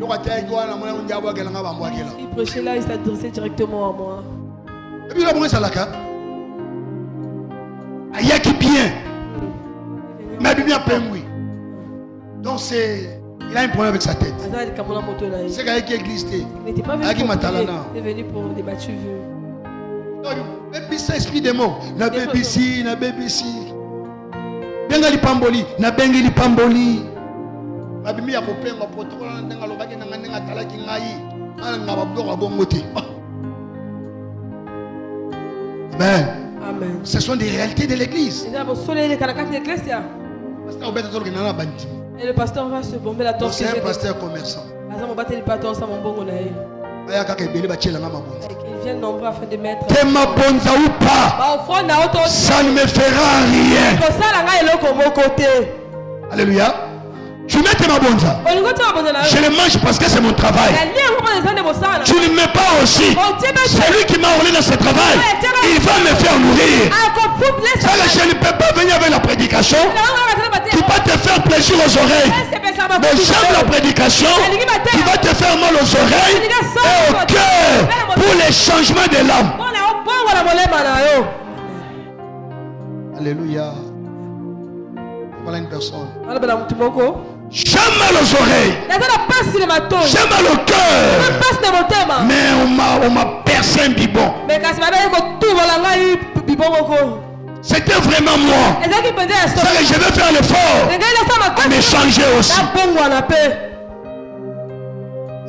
Il prêchait là, il s'adressait directement à moi. Et puis là, moi, ça l'a fait. Il y a qui bien. Mais bien peine oui. Donc c'est. Il a un problème avec sa tête. C'est qu'il qui existe. Il n'était pas venu pour prier. Il est venu pour des battus vus. Baby ça explique des mots. Na baby si, na baby si. Benga li pamboli, na benga li pamboli. Babimi ya kopenga protocole ndenga lobaki na ndenga talaki ngai. Ala ngaba bloka bongote. Amen. Amen. Ce sont des réalités de l'église. Et le pasteur va se bomber la torche. C'est un pasteur commerçant. Il vient nombreux afin de mettre. Que ma bonza ou pas, ça ne me fera rien. Alléluia. Tu mets tes mabonza. Je le mange parce que c'est mon travail. Tu ne mets pas aussi. Celui qui m'a enrôlé dans ce travail, il va me faire nourrir. Ça, je ne peux pas venir avec la prédication qui va te faire plaisir aux oreilles. Mais j'aime la prédication qui va te faire mal aux oreilles et au cœur pour les changements de l'âme. Alléluia. Voilà une personne. J'aime mal aux oreilles. J'aime mal au cœur. Mais on m'a percé un bibon. C'était vraiment moi. C'est que je vais faire l'effort à me changer aussi.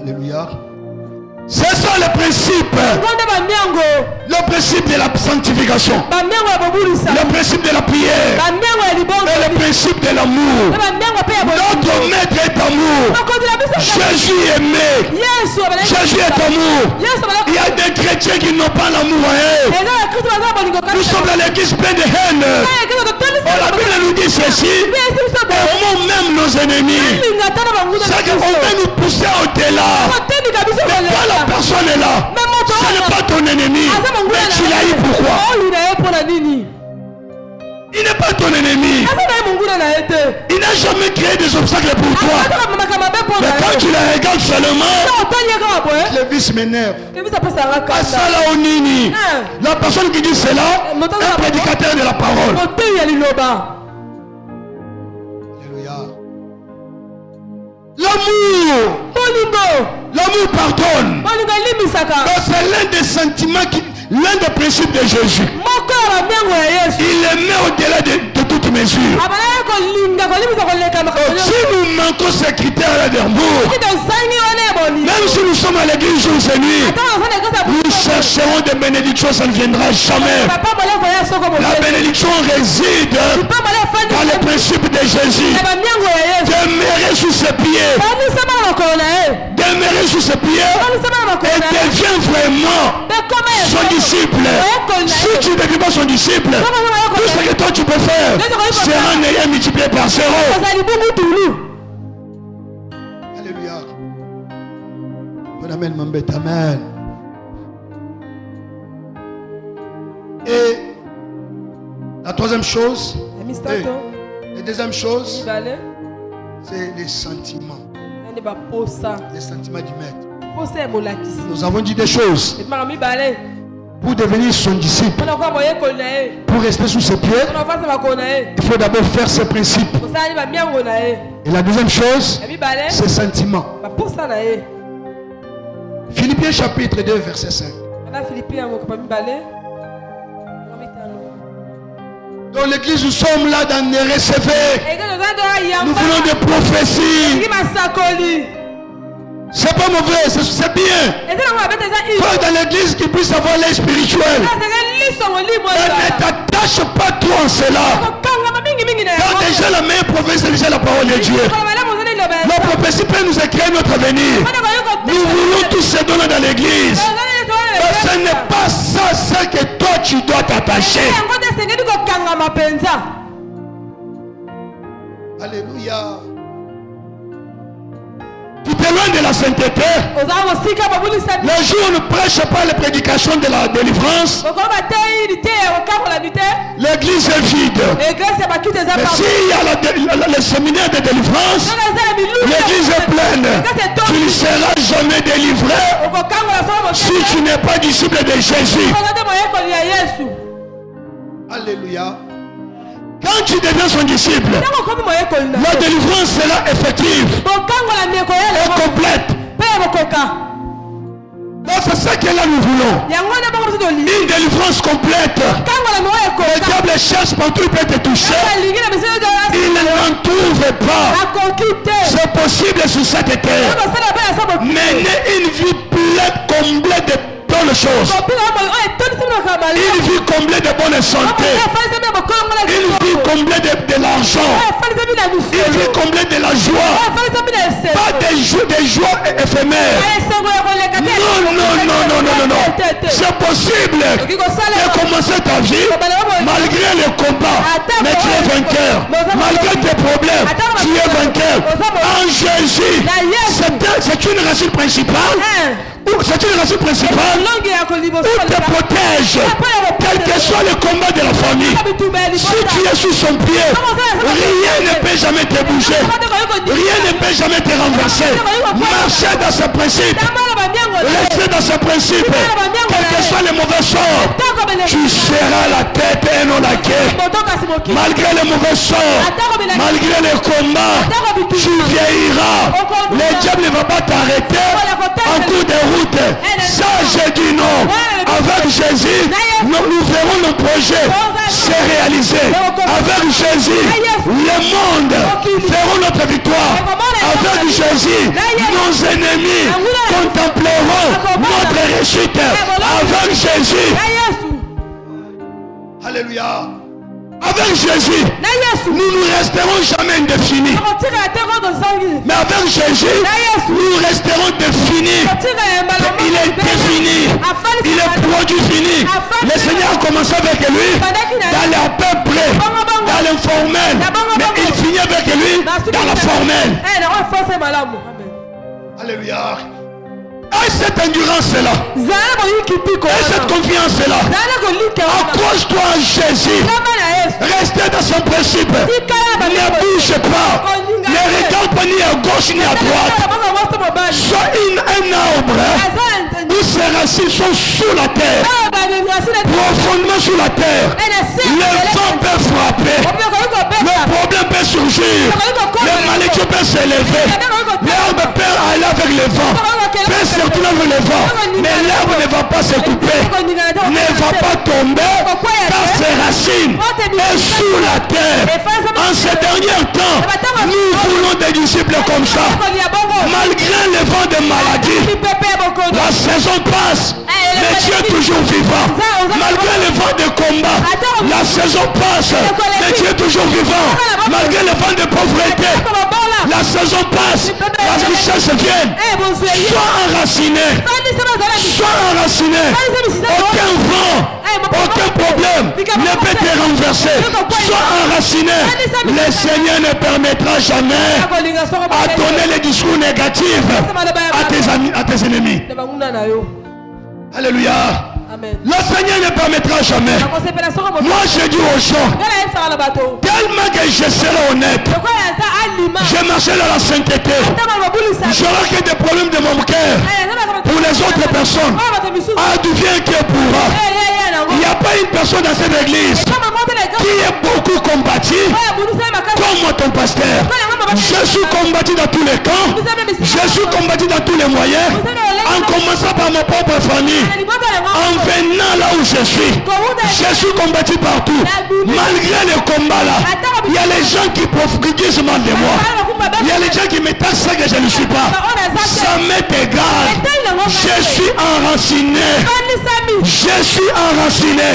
Alléluia. C'est ça le principe. Le principe de la sanctification. Le principe de la prière. Et le principe de l'amour. Notre maître est amour. Jésus aimé. Jésus est amour. Il y a des chrétiens qui n'ont pas l'amour. Nous sommes dans l'église pleine de haine. La Bible nous dit ceci. Aimons même nos ennemis. C'est qu'on veut nous pousser au-delà. Mais quand la personne est là, ce n'est pas ton ennemi. Mais tu l'as eu pourquoi? Il n'est pas ton ennemi. Il n'a jamais créé des obstacles pour toi. Mais quand tu la regardes seulement, le vice m'énerve. La personne qui dit cela, un prédicateur de la parole. Alléluia. L'amour pardonne. C'est l'un des sentiments l'un des principes de Jésus. Il le met au-delà de toute mesure. Si nous manquons ces critères d'amour, même si nous sommes à l'église jour et nuit, nous chercherons des bénédictions, ça ne viendra jamais. La bénédiction réside dans le principe de Jésus. Demeurer sous ses pieds. Demeurer sous ses pieds et devient vraiment son disciple. Si tu ne deviens pas son disciple, tout ce que toi tu peux faire sera un ayant multiplié par 0. Alléluia. Amen, Mambet, amen. Et la troisième chose, la deuxième chose, c'est les sentiments. Les sentiments du maître. Nous avons dit des choses. Pour devenir son disciple, pour rester sous ses pieds, il faut d'abord faire ses principes. Et la deuxième chose, ses sentiments. Philippiens chapitre 2, verset 5. Dans l'église, nous sommes là dans les recevoir. Nous voulons des prophéties. C'est pas mauvais, c'est bien. Toi dans l'église qui puisse avoir l'air spirituel. Mais ne t'attache pas trop en cela. Car déjà la meilleure prophétie, c'est déjà la parole de Dieu. La prophétie peut nous écrire notre avenir. Nous voulons tous se donner dans l'église. Mais ce n'est pas ça, c'est que toi tu dois t'attacher. Alléluia. Tu t'éloignes de la sainteté, le jour où ne prêche pas les prédications de la délivrance, l'église est vide. Mais s'il y a le séminaire de délivrance, l'église est pleine. Tu ne seras jamais délivré si tu n'es pas disciple de Jésus. Alléluia. Quand tu deviens son disciple, la délivrance sera effective et complète. Donc c'est ça que là nous voulons. Une délivrance complète. Le diable cherche partout, il peut te toucher. Il n'en trouve pas. C'est possible sur cette terre. Mener une vie pleine, complète de bonnes choses. Une vie comblée de bonne santé. Une vie comblée de l'argent. Une vie comblée de la joie. Pas des joies éphémères. Non. C'est possible de commencer ta vie malgré le combat. Mais tu es vainqueur. Malgré tes problèmes, tu es vainqueur. En Jésus, c'est une racine principale. C'est une racine principale où te protège, quel que soit le combat de la famille. Si tu es sous son pied, rien ne peut jamais te bouger, rien ne peut jamais te renverser. Marcher dans ce principe, rester dans ce principe, quel que soit le mauvais sort, tu seras la tête et non la queue. Malgré le mauvais sort, malgré le combat, tu vieilliras. Le diable ne va pas t'arrêter en cours de route. Ça, j'ai dit non. Avec Jésus, nous verrons nos projets se réaliser. Avec Jésus, le monde verront notre victoire. Avec Jésus, nos ennemis contempleront notre réussite. Avec Jésus. Alléluia. Avec Jésus, nous ne resterons jamais indéfinis. Mais avec Jésus, nous resterons définis. Il est défini. Il est produit fini. Le Seigneur a commencé avec lui dans la peuple, dans l'informel. Mais il finit avec lui dans la formelle. Alléluia. Et cette endurance-là, et cette confiance-là, accroche-toi à Jésus. Restez dans son principe. Ne bouge pas. Ne regarde pas ni à gauche ni à droite. Sois un arbre où ses racines sont sous la terre. Profondément sous la terre. Le vent peut frapper. Le problème peut surgir. Les malédictions peuvent s'élever. L'herbe peut aller avec le vent. Peut sortir avec le vent. Mais l'herbe ne va pas se couper. Ne va pas tomber. Car ses racines sont sous la terre. En ces derniers temps, nous voulons des disciples comme ça. Malgré le vent de maladie, la saison passe. Mais Dieu est toujours vivant. Malgré le vent de combat, la saison passe. Mais Dieu est toujours vivant. Malgré le vent de pauvreté, la saison passe. La richesse vient. Sois enraciné. Sois enraciné. Aucun vent, aucun problème ne peut te renverser. Sois enraciné. Le Seigneur ne permettra jamais à donner les discours négatifs à tes ennemis. Alléluia. Amen. Le Seigneur ne permettra jamais. Moi je dis aux gens, tellement que je serai honnête, je marcherai dans la sainteté, je n'aurai que des problèmes de mon cœur. Pour les autres personnes, advienne qui pourra. Il n'y a pas une personne dans cette église qui est beaucoup combattue comme moi ton pasteur. Je suis combattu dans tous les camps. Je suis combattu dans tous les moyens. En commençant par ma propre famille. En venant là où je suis combattu partout. Malgré le combat là, il y a les gens qui disent mal de moi. Il y a les gens qui me taxent que je ne suis pas. Ça m'est égal. Je suis enraciné Je suis enraciné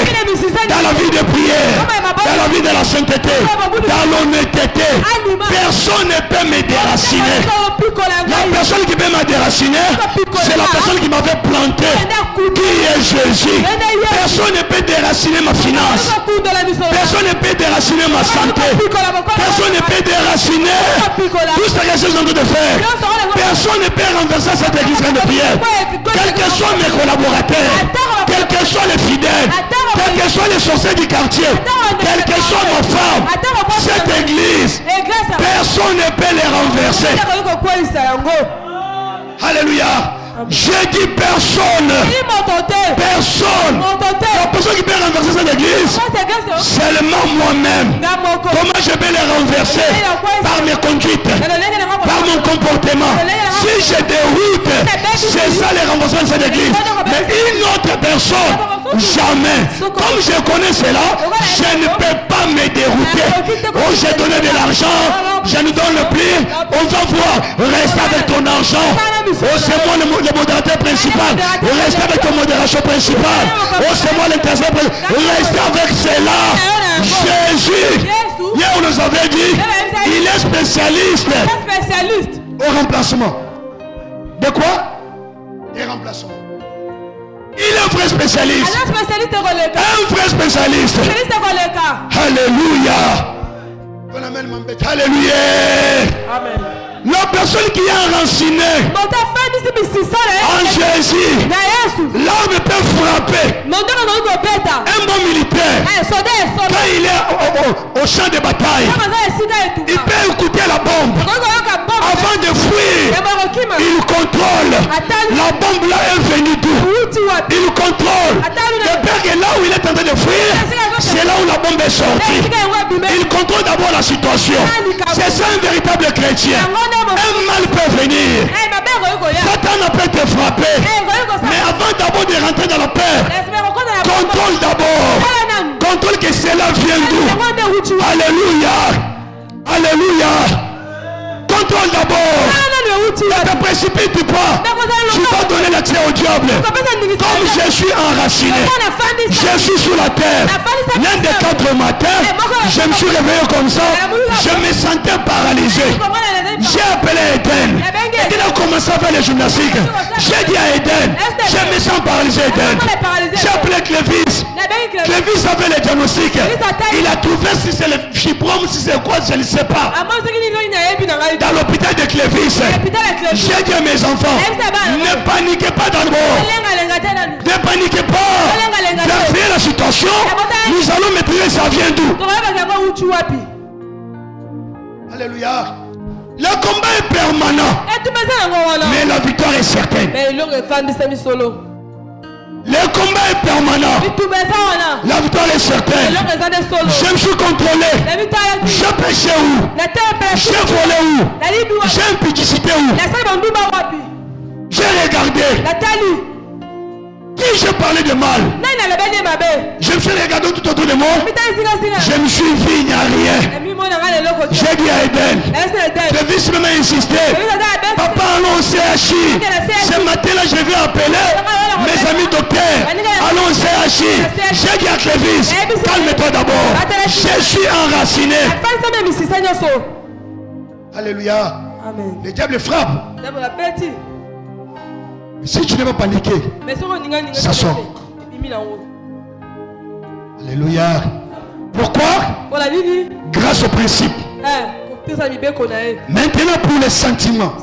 dans la vie de prière, dans la vie de la sainteté, dans l'honnêteté. Personne ne peut me déraciner. La personne qui peut me déraciner, c'est la personne qui m'avait planté, qui est Jésus. Personne ne peut déraciner ma finance. Personne ne peut déraciner ma santé. Personne ne peut déraciner tout ce que je suis en train de faire. Personne ne peut renverser cette église de prière. Quels que soient mes collaborateurs, quels que soient les fidèles, quels que soient les sorciers du quartier, quelle que soit ma femme, cette église, personne ne peut les renverser. Alléluia. J'ai dit personne. Personne. La personne qui peut renverser cette église, seulement moi-même. Comment je peux les renverser? Par mes conduites, par mon comportement. Si je déroute, c'est ça les renversements de cette église. Mais une autre personne, jamais. Comme je connais cela, je ne peux pas me dérouter. Oh, j'ai donné de l'argent, je ne donne plus. On va voir. Reste avec ton argent. Oh, c'est moi le modérateur principal. Reste avec ton modération principale. Oh, c'est moi l'intercesseur principal. Reste avec cela. Jésus, hier on nous avait dit, il est spécialiste au remplacement. De quoi? Des remplacements. Il est un vrai spécialiste. Un vrai spécialiste. Alléluia. Alléluia. Amen. La personne qui est enracinée en Jésus, l'arme peut frapper. Un bon militaire, quand il est au champ de bataille, il peut écouter la bombe. Avant de fuir, il contrôle. La bombe là est venue d'où? Il contrôle. Le père est là où il est en train de fuir, c'est là où la bombe est sortie. Il contrôle d'abord la situation. C'est ça un véritable chrétien. Un mal peut venir. Satan peut te frapper. Mais avant d'abord de rentrer dans la peur, contrôle d'abord. Contrôle que cela vient d'où? Alléluia. Alléluia. Contrôle d'abord. Ne te précipite pas. Tu vas donner l'accès au diable. Comme je suis enraciné, je suis sur la terre. L'un des 4 matins, je me suis réveillé comme ça. Je me sentais paralysé. J'ai appelé Eden. Eden a commencé à faire les gymnastiques. J'ai dit à Eden, je me sens paralysé, Eden. J'ai appelé Clévis. Clévis a fait les diagnostics. Il a trouvé si c'est le fibrome, si c'est quoi, je ne sais pas. Dans l'hôpital de Clévis, j'ai dit à mes enfants, ne paniquez pas d'abord. Ne paniquez pas. Vérifiez la situation. Nous allons maîtriser, ça vient d'où? Alléluia. Le combat est permanent. Mais la victoire est certaine. Le combat est permanent. La victoire est certaine. Je me suis contrôlé. Je péchais où? J'ai volé où? J'ai impudicité où? J'ai regardé. Qui je parlais de mal? Je me suis regardé tout autour de moi. Je me suis vu, il n'y a rien. J'ai dit à Eden. Le vice m'a insisté. Papa, allons au CHI. Ce matin-là, je vais appeler mes amis docteurs. Allons au CHI. J'ai dit à Clévis, calme-toi d'abord. Je suis enraciné. Alléluia. Amen. Le diable frappe. Si tu n'es pas paniqué, ça sort. Alléluia. Pourquoi? Grâce au principe. Maintenant pour les sentiments.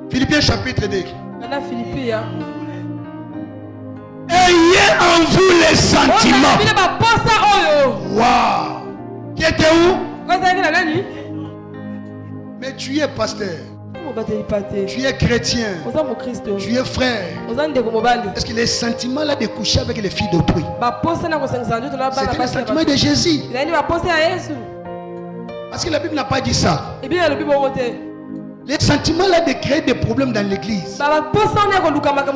Philippiens chapitre 2. Ayez en vous les sentiments. Waouh. Qui était où? Mais tu es pasteur. Tu es chrétien. Tu es frère. Est-ce que les sentiments là de coucher avec les filles d'autrui, c'était le sentiment de Jésus? Parce que la Bible n'a pas dit ça. Les sentiments là de créer des problèmes dans l'église,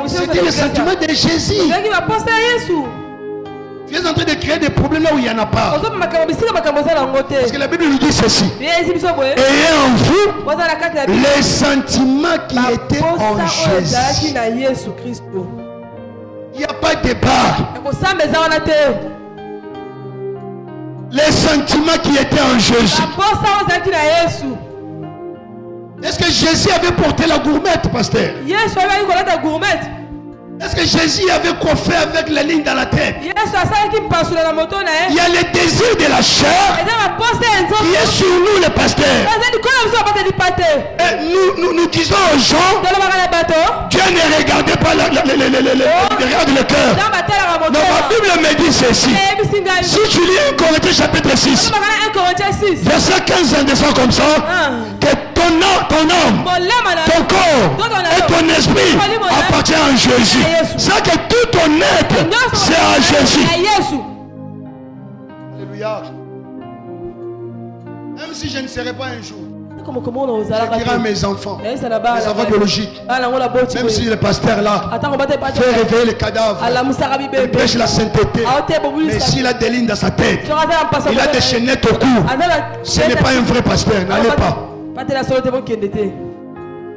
c'était le sentiment de Jésus. Tu es en train de créer des problèmes là où il n'y en a pas. Parce que la Bible nous dit ceci. Ayez en vous les sentiments qui étaient en Jésus. Il y a débat. Les sentiments qui étaient en Jésus. Est-ce que Jésus avait porté la gourmette, pasteur? Est-ce que Jésus avait coiffé avec la ligne dans la tête? Il y a le désir de la chair qui est sur nous, les pasteurs. Et nous disons aux gens, Dieu ne regardait pas regarde le cœur. Non, ma Bible me dit ceci. Si tu lis 1 Corinthiens chapitre 6, verset 15 en descend comme ça, que ton âme, ton corps et ton esprit appartiennent à Jésus. C'est que tout ton être, c'est à Jésus. Alléluia. Même si je ne serai pas un jour, je dirai à mes enfants biologiques, même si le pasteur là fait réveiller les cadavres, il prêche la sainteté, mais s'il a des lignes dans sa tête, il a des chaînettes au cou, ce n'est pas un vrai pasteur, n'allez pas.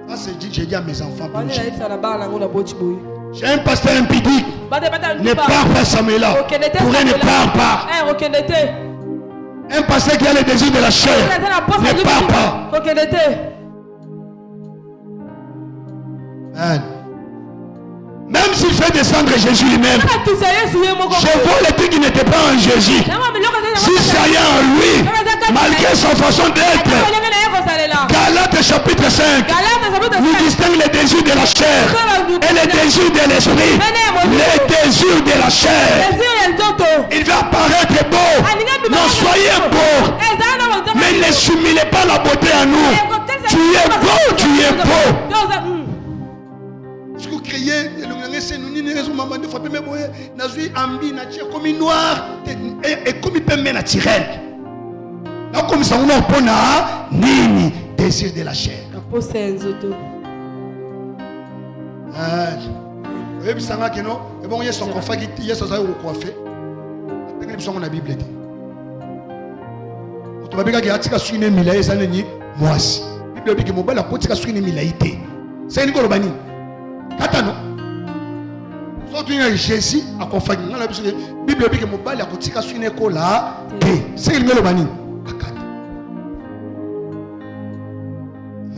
Ça c'est dit que j'ai dit à mes enfants. J'ai un pasteur impudique. Ne pars pas, Samuela. Pour elle, ne pars pas. Un pasteur qui a le désir de la chair. Ne pars pas. Même s'il fait descendre Jésus lui-même, je vois les trucs qui n'étaient pas en Jésus. Si ça y est en lui, malgré sa façon d'être, Galates chapitre 5 nous distingue les désirs de la chair et les désirs de l'esprit. Les désirs de la chair, il va paraître beau. Non, soyez beau, mais ne simulez pas la beauté à nous. Tu es beau, tu es beau. Ce que vous criez, comme noir et comme il peut mettre naturel. Comme ça, on a nini désir de la chair. Et puis ça va que non. Et bon, il y a son coiffeur qui est sur ça ou coiffé. La Bible dit. Tu vas bien que tu as su une milaïe, ça n'est ni moi aussi. La Bible dit que mon bel à côté tu as su une milaïté. C'est une golobani. Katano. Soit tu es Jésus à coiffeur. La Bible dit que mon bel à côté tu as su une école là. C'est une golobani.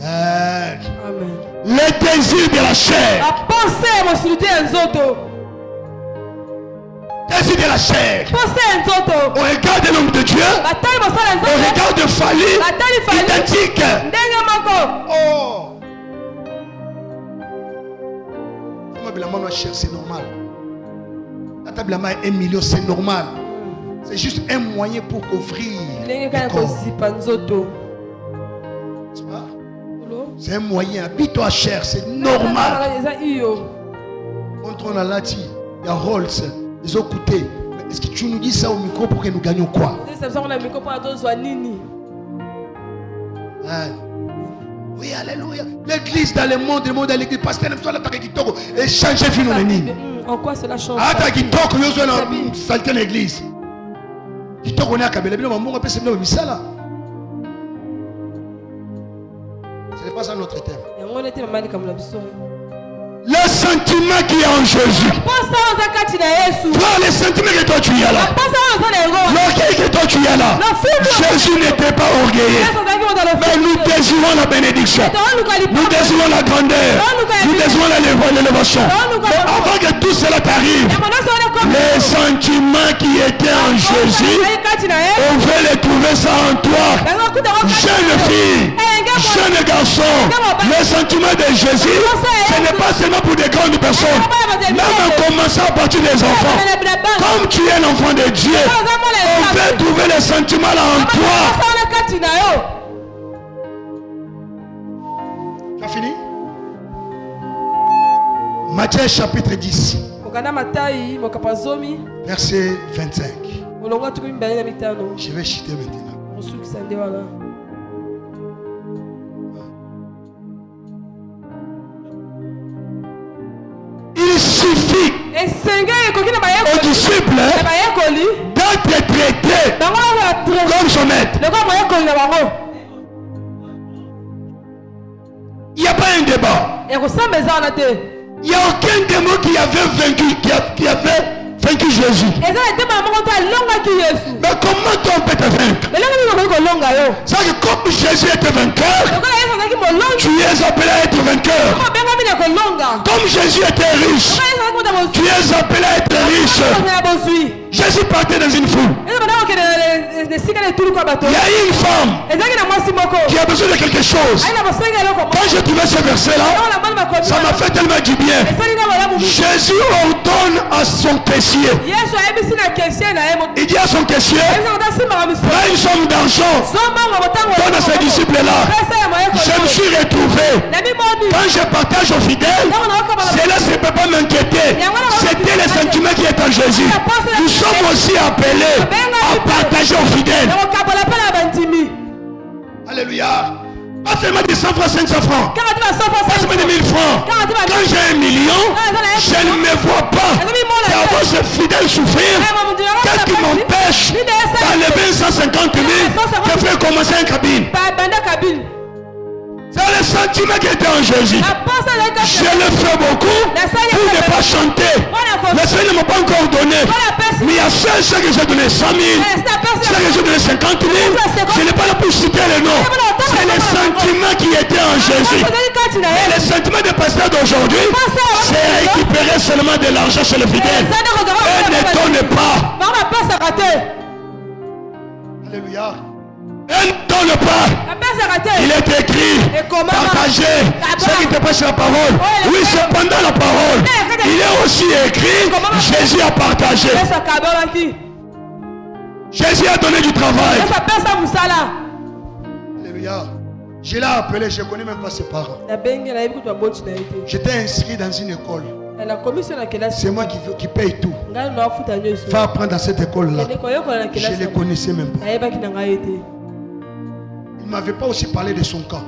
Amen. Les désirs de la chair. Désir de la chair. Au regard de l'homme de Dieu, au regard de Fali, identique. Oh. La chair, c'est normal. La table à 1 million, c'est normal. C'est juste un moyen pour couvrir. C'est un moyen. Habite à chair, c'est normal. Contre la lati, il y a Rolls, ils ont coûté. Est-ce que tu nous dis ça au micro pour que nous gagnions quoi? Oui, alléluia. L'église dans le monde dans l'église. Pasteur, et changer phénomène. En quoi cela change? Salter l'église. Ce n'est pas ça notre thème. Le sentiment qui est en Jésus. Toi, le sentiment que toi tu as là. L'orgueil que toi tu as là. Jésus n'était pas orgueilleux. Mais nous désirons la bénédiction. Nous désirons la grandeur. Nous désirons l'élévation. Mais avant que tout cela t'arrive, les sentiments qui étaient en Jésus, on veut les trouver ça en toi. Jeune fille, jeune garçon, les sentiments de Jésus, ce n'est pas seulement pour des grandes personnes. Même en commençant à partir des enfants. Comme tu es l'enfant de Dieu, on veut trouver les sentiments là en toi. Tu as fini? Matthieu chapitre 10. Verset 25. Je vais chuter maintenant. Il suffit aux disciples d'être traités comme son maître. Il n'y a pas un débat. Il Il n'y a aucun démon qui avait vaincu, qui avait vaincu Jésus. Mais comment toi on peut te vaincre? C'est que comme Jésus était vainqueur, tu es appelé à être vainqueur. Comme Jésus était riche, tu es appelé à être riche. Jésus partait dans une foule. Il y a une femme qui a besoin de quelque chose. Quand j'ai trouvé ce verset-là, ça m'a fait tellement du bien. Jésus ordonne à son caissier. Il dit à son caissier, prends une somme d'argent, donne à ses disciples-là. Je me suis retrouvé. Quand je partage aux fidèles, cela ne peut pas m'inquiéter. C'était le sentiment qui est en Jésus. Nous sommes aussi appelés à partager aux fidèles. Alléluia. Pas seulement des 100 francs, 500 francs. Pas seulement des 1000 francs. Quand j'ai 1 million, je ne me vois pas d'avoir ce fidèle souffrir. Qu'est-ce qui m'empêche d'enlever 150 000 de faire commencer une cabine? C'est le sentiment qui était en Jésus. Je le fais beaucoup pour ne pas chanter. Le Seigneur ne m'a pas encore donné. Mais il y a ceux que j'ai donné 100 000, ceux que j'ai donné 50 000. Je n'ai pas là pour citer les noms. C'est le sentiment qui était en Jésus. Et le sentiment des pasteurs d'aujourd'hui, c'est récupérer seulement de l'argent chez le fidèle. Et ne donne pas. Alléluia. Et ne donne pas. Il est écrit, partagez ce qui te passe la parole. Oui, c'est pendant la parole. Il est aussi écrit, Jésus a partagé. Jésus a donné du travail. Alléluia. Je l'ai appelé, je ne connais même pas ses parents. J'étais inscrit dans une école. C'est moi qui paye tout. Va apprendre dans cette école-là. Je ne les connaissais même pas. Il ne m'avait pas aussi parlé de son cas.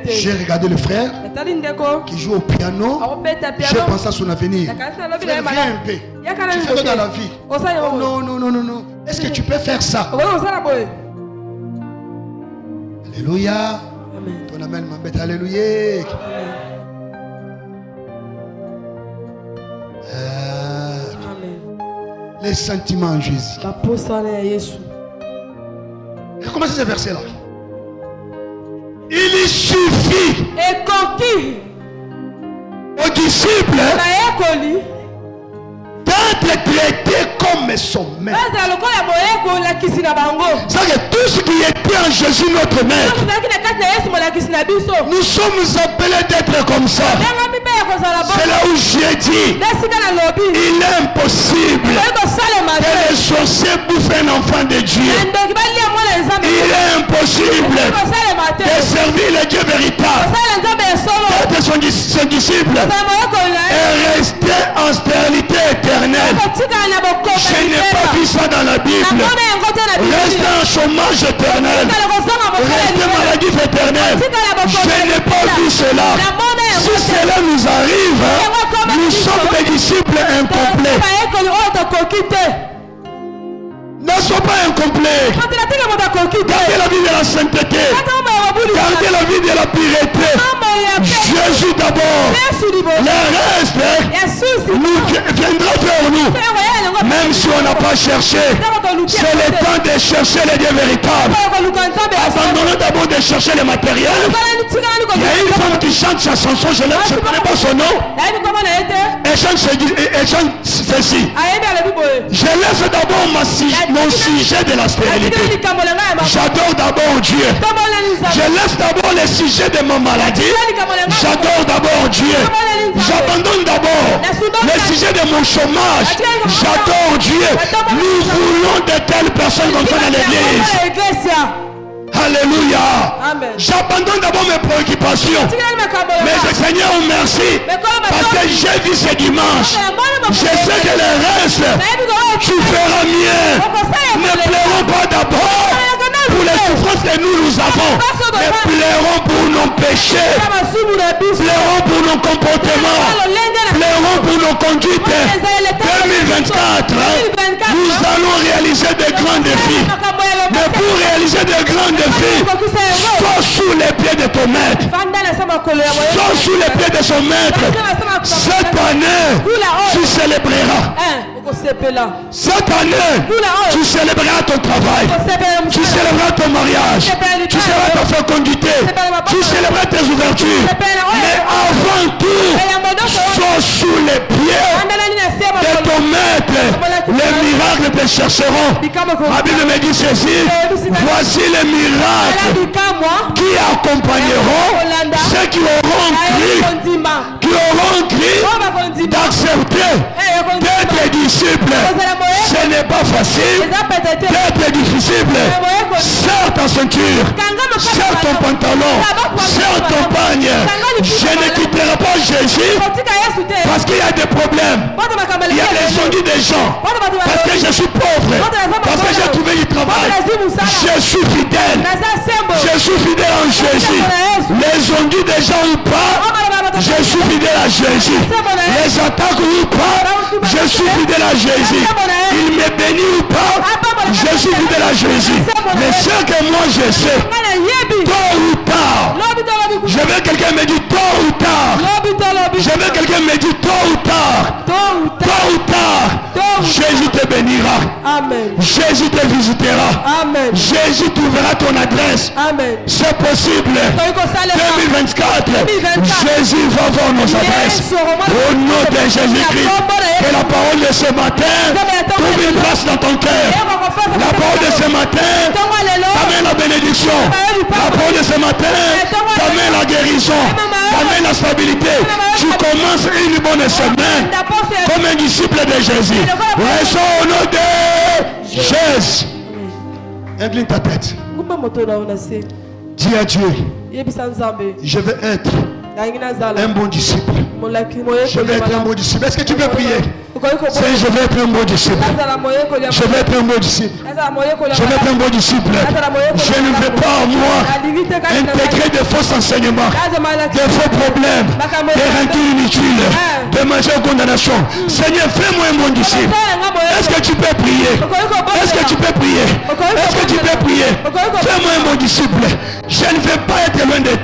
J'ai regardé le frère qui joue au piano. J'ai pensé à son avenir. Frère, viens un peu. Tu fais quoi dans la vie? Oh, non, non, non, non, non. Est-ce que tu peux faire ça? Alléluia. Ton amen m'embête. Alléluia. Les sentiments en Jésus. Comment c'est ce verset-là? Il suffit aux disciples d'être traités comme son maître. C'est que tout ce qui était en Jésus notre maître, nous sommes appelés d'être comme ça. C'est là où j'ai dit, il est impossible que les sorciers bouffent un enfant de Dieu. Il est impossible de servir le Dieu véritable, d'être son disciple et rester en stérilité éternelle. Je n'ai pas vu ça dans la Bible. Rester en chômage éternel, rester maladie éternelle. Je n'ai pas vu cela. Si cela nous arrive, nous sommes des disciples incomplets. Ne sois pas incomplet. Gardez la vie de la sainteté. Gardez la vie de la pureté. Jésus d'abord. Le reste nous viendra vers nous. Même si on n'a pas cherché. C'est le temps de chercher les dieux véritables. Abandonnons d'abord de chercher les matériels. Il y a une femme qui chante sa chanson. Je ne connais pas son nom. Elle chante ceci. Je laisse d'abord mon sujet de la stérilité. J'adore d'abord Dieu. Je laisse d'abord le sujet de ma maladie. J'adore d'abord Dieu. J'abandonne d'abord le sujet de mon chômage. J'adore Dieu. Nous voulons de telles personnes comme ça dans l'église. Alléluia. J'abandonne d'abord mes préoccupations. Mais Seigneur, merci. Parce que j'ai vu ce dimanche. Je sais que le reste, tu feras mieux. Ne pleurons pas d'abord pour les souffrances que nous avons. Mais pleurons pour nos péchés. Pleurons pour nos comportements. plairont pour nos conduites. 2024, nous allons réaliser des grands défis. Mais pour réaliser des grands défis, sois sous les pieds de ton maître. Sois sous les pieds de son maître. Cette année, tu célébreras. Cette année, tu célébreras ton travail. Tu célébreras ton mariage. Tu célébreras ta fécondité. Tu célébreras tes ouvertures. Mais avant tout, sois sous les pieds de ton maître. Les miracles te chercheront. La Bible me dit ceci. Voici les miracles qui accompagneront ceux qui auront cru d'accepter d'être disciples. Ce n'est pas facile d'être disciple. Serre ta ceinture, serre ton pantalon, serre ton pagne. Je ne quitterai pas Jésus parce qu'il y a des problèmes. Il y a les ondits des gens. Parce que je suis pauvre. Parce que j'ai trouvé du travail. Je suis fidèle. Je suis fidèle en Jésus. Les ondits des gens ou pas, je suis fidèle à Jésus. Les attaques ou pas, je suis fidèle à Jésus. Il me bénit ou pas, je suis fidèle à Jésus. Mais ce que moi je sais, tôt ou tard, je veux quelqu'un me dit tôt ou tard. Je veux quelqu'un me dit tôt ou tard. Tôt ou tard, Jésus te bénira. Jésus te visitera. Jésus t'ouvrira ton adresse. C'est possible. 2024, Jésus va voir nos adresses. Au nom de Jésus-Christ, que la parole de ce matin trouve une place dans ton cœur. La parole de ce matin t'amène la bénédiction. La parole de ce matin t'amène la guérison. T'amène la stabilité. Tu commences une bonne semaine comme un disciple de Jésus. Restons au nom de Jésus. Incline ta tête. Dis à Dieu, je veux être un bon disciple. Je vais être un bon disciple. Est-ce que tu peux prier? Seigneur, je vais être un bon disciple. Je vais être un bon disciple. Je vais être un bon disciple. Je ne veux pas, moi, intégrer de faux enseignements, de faux problèmes, des rancunes inutiles, de majeures condamnations. Seigneur, fais-moi un bon disciple. Est-ce que tu peux prier? Est-ce que tu peux prier? Est-ce que tu peux prier? Fais-moi un bon disciple. Je ne veux pas être loin de toi.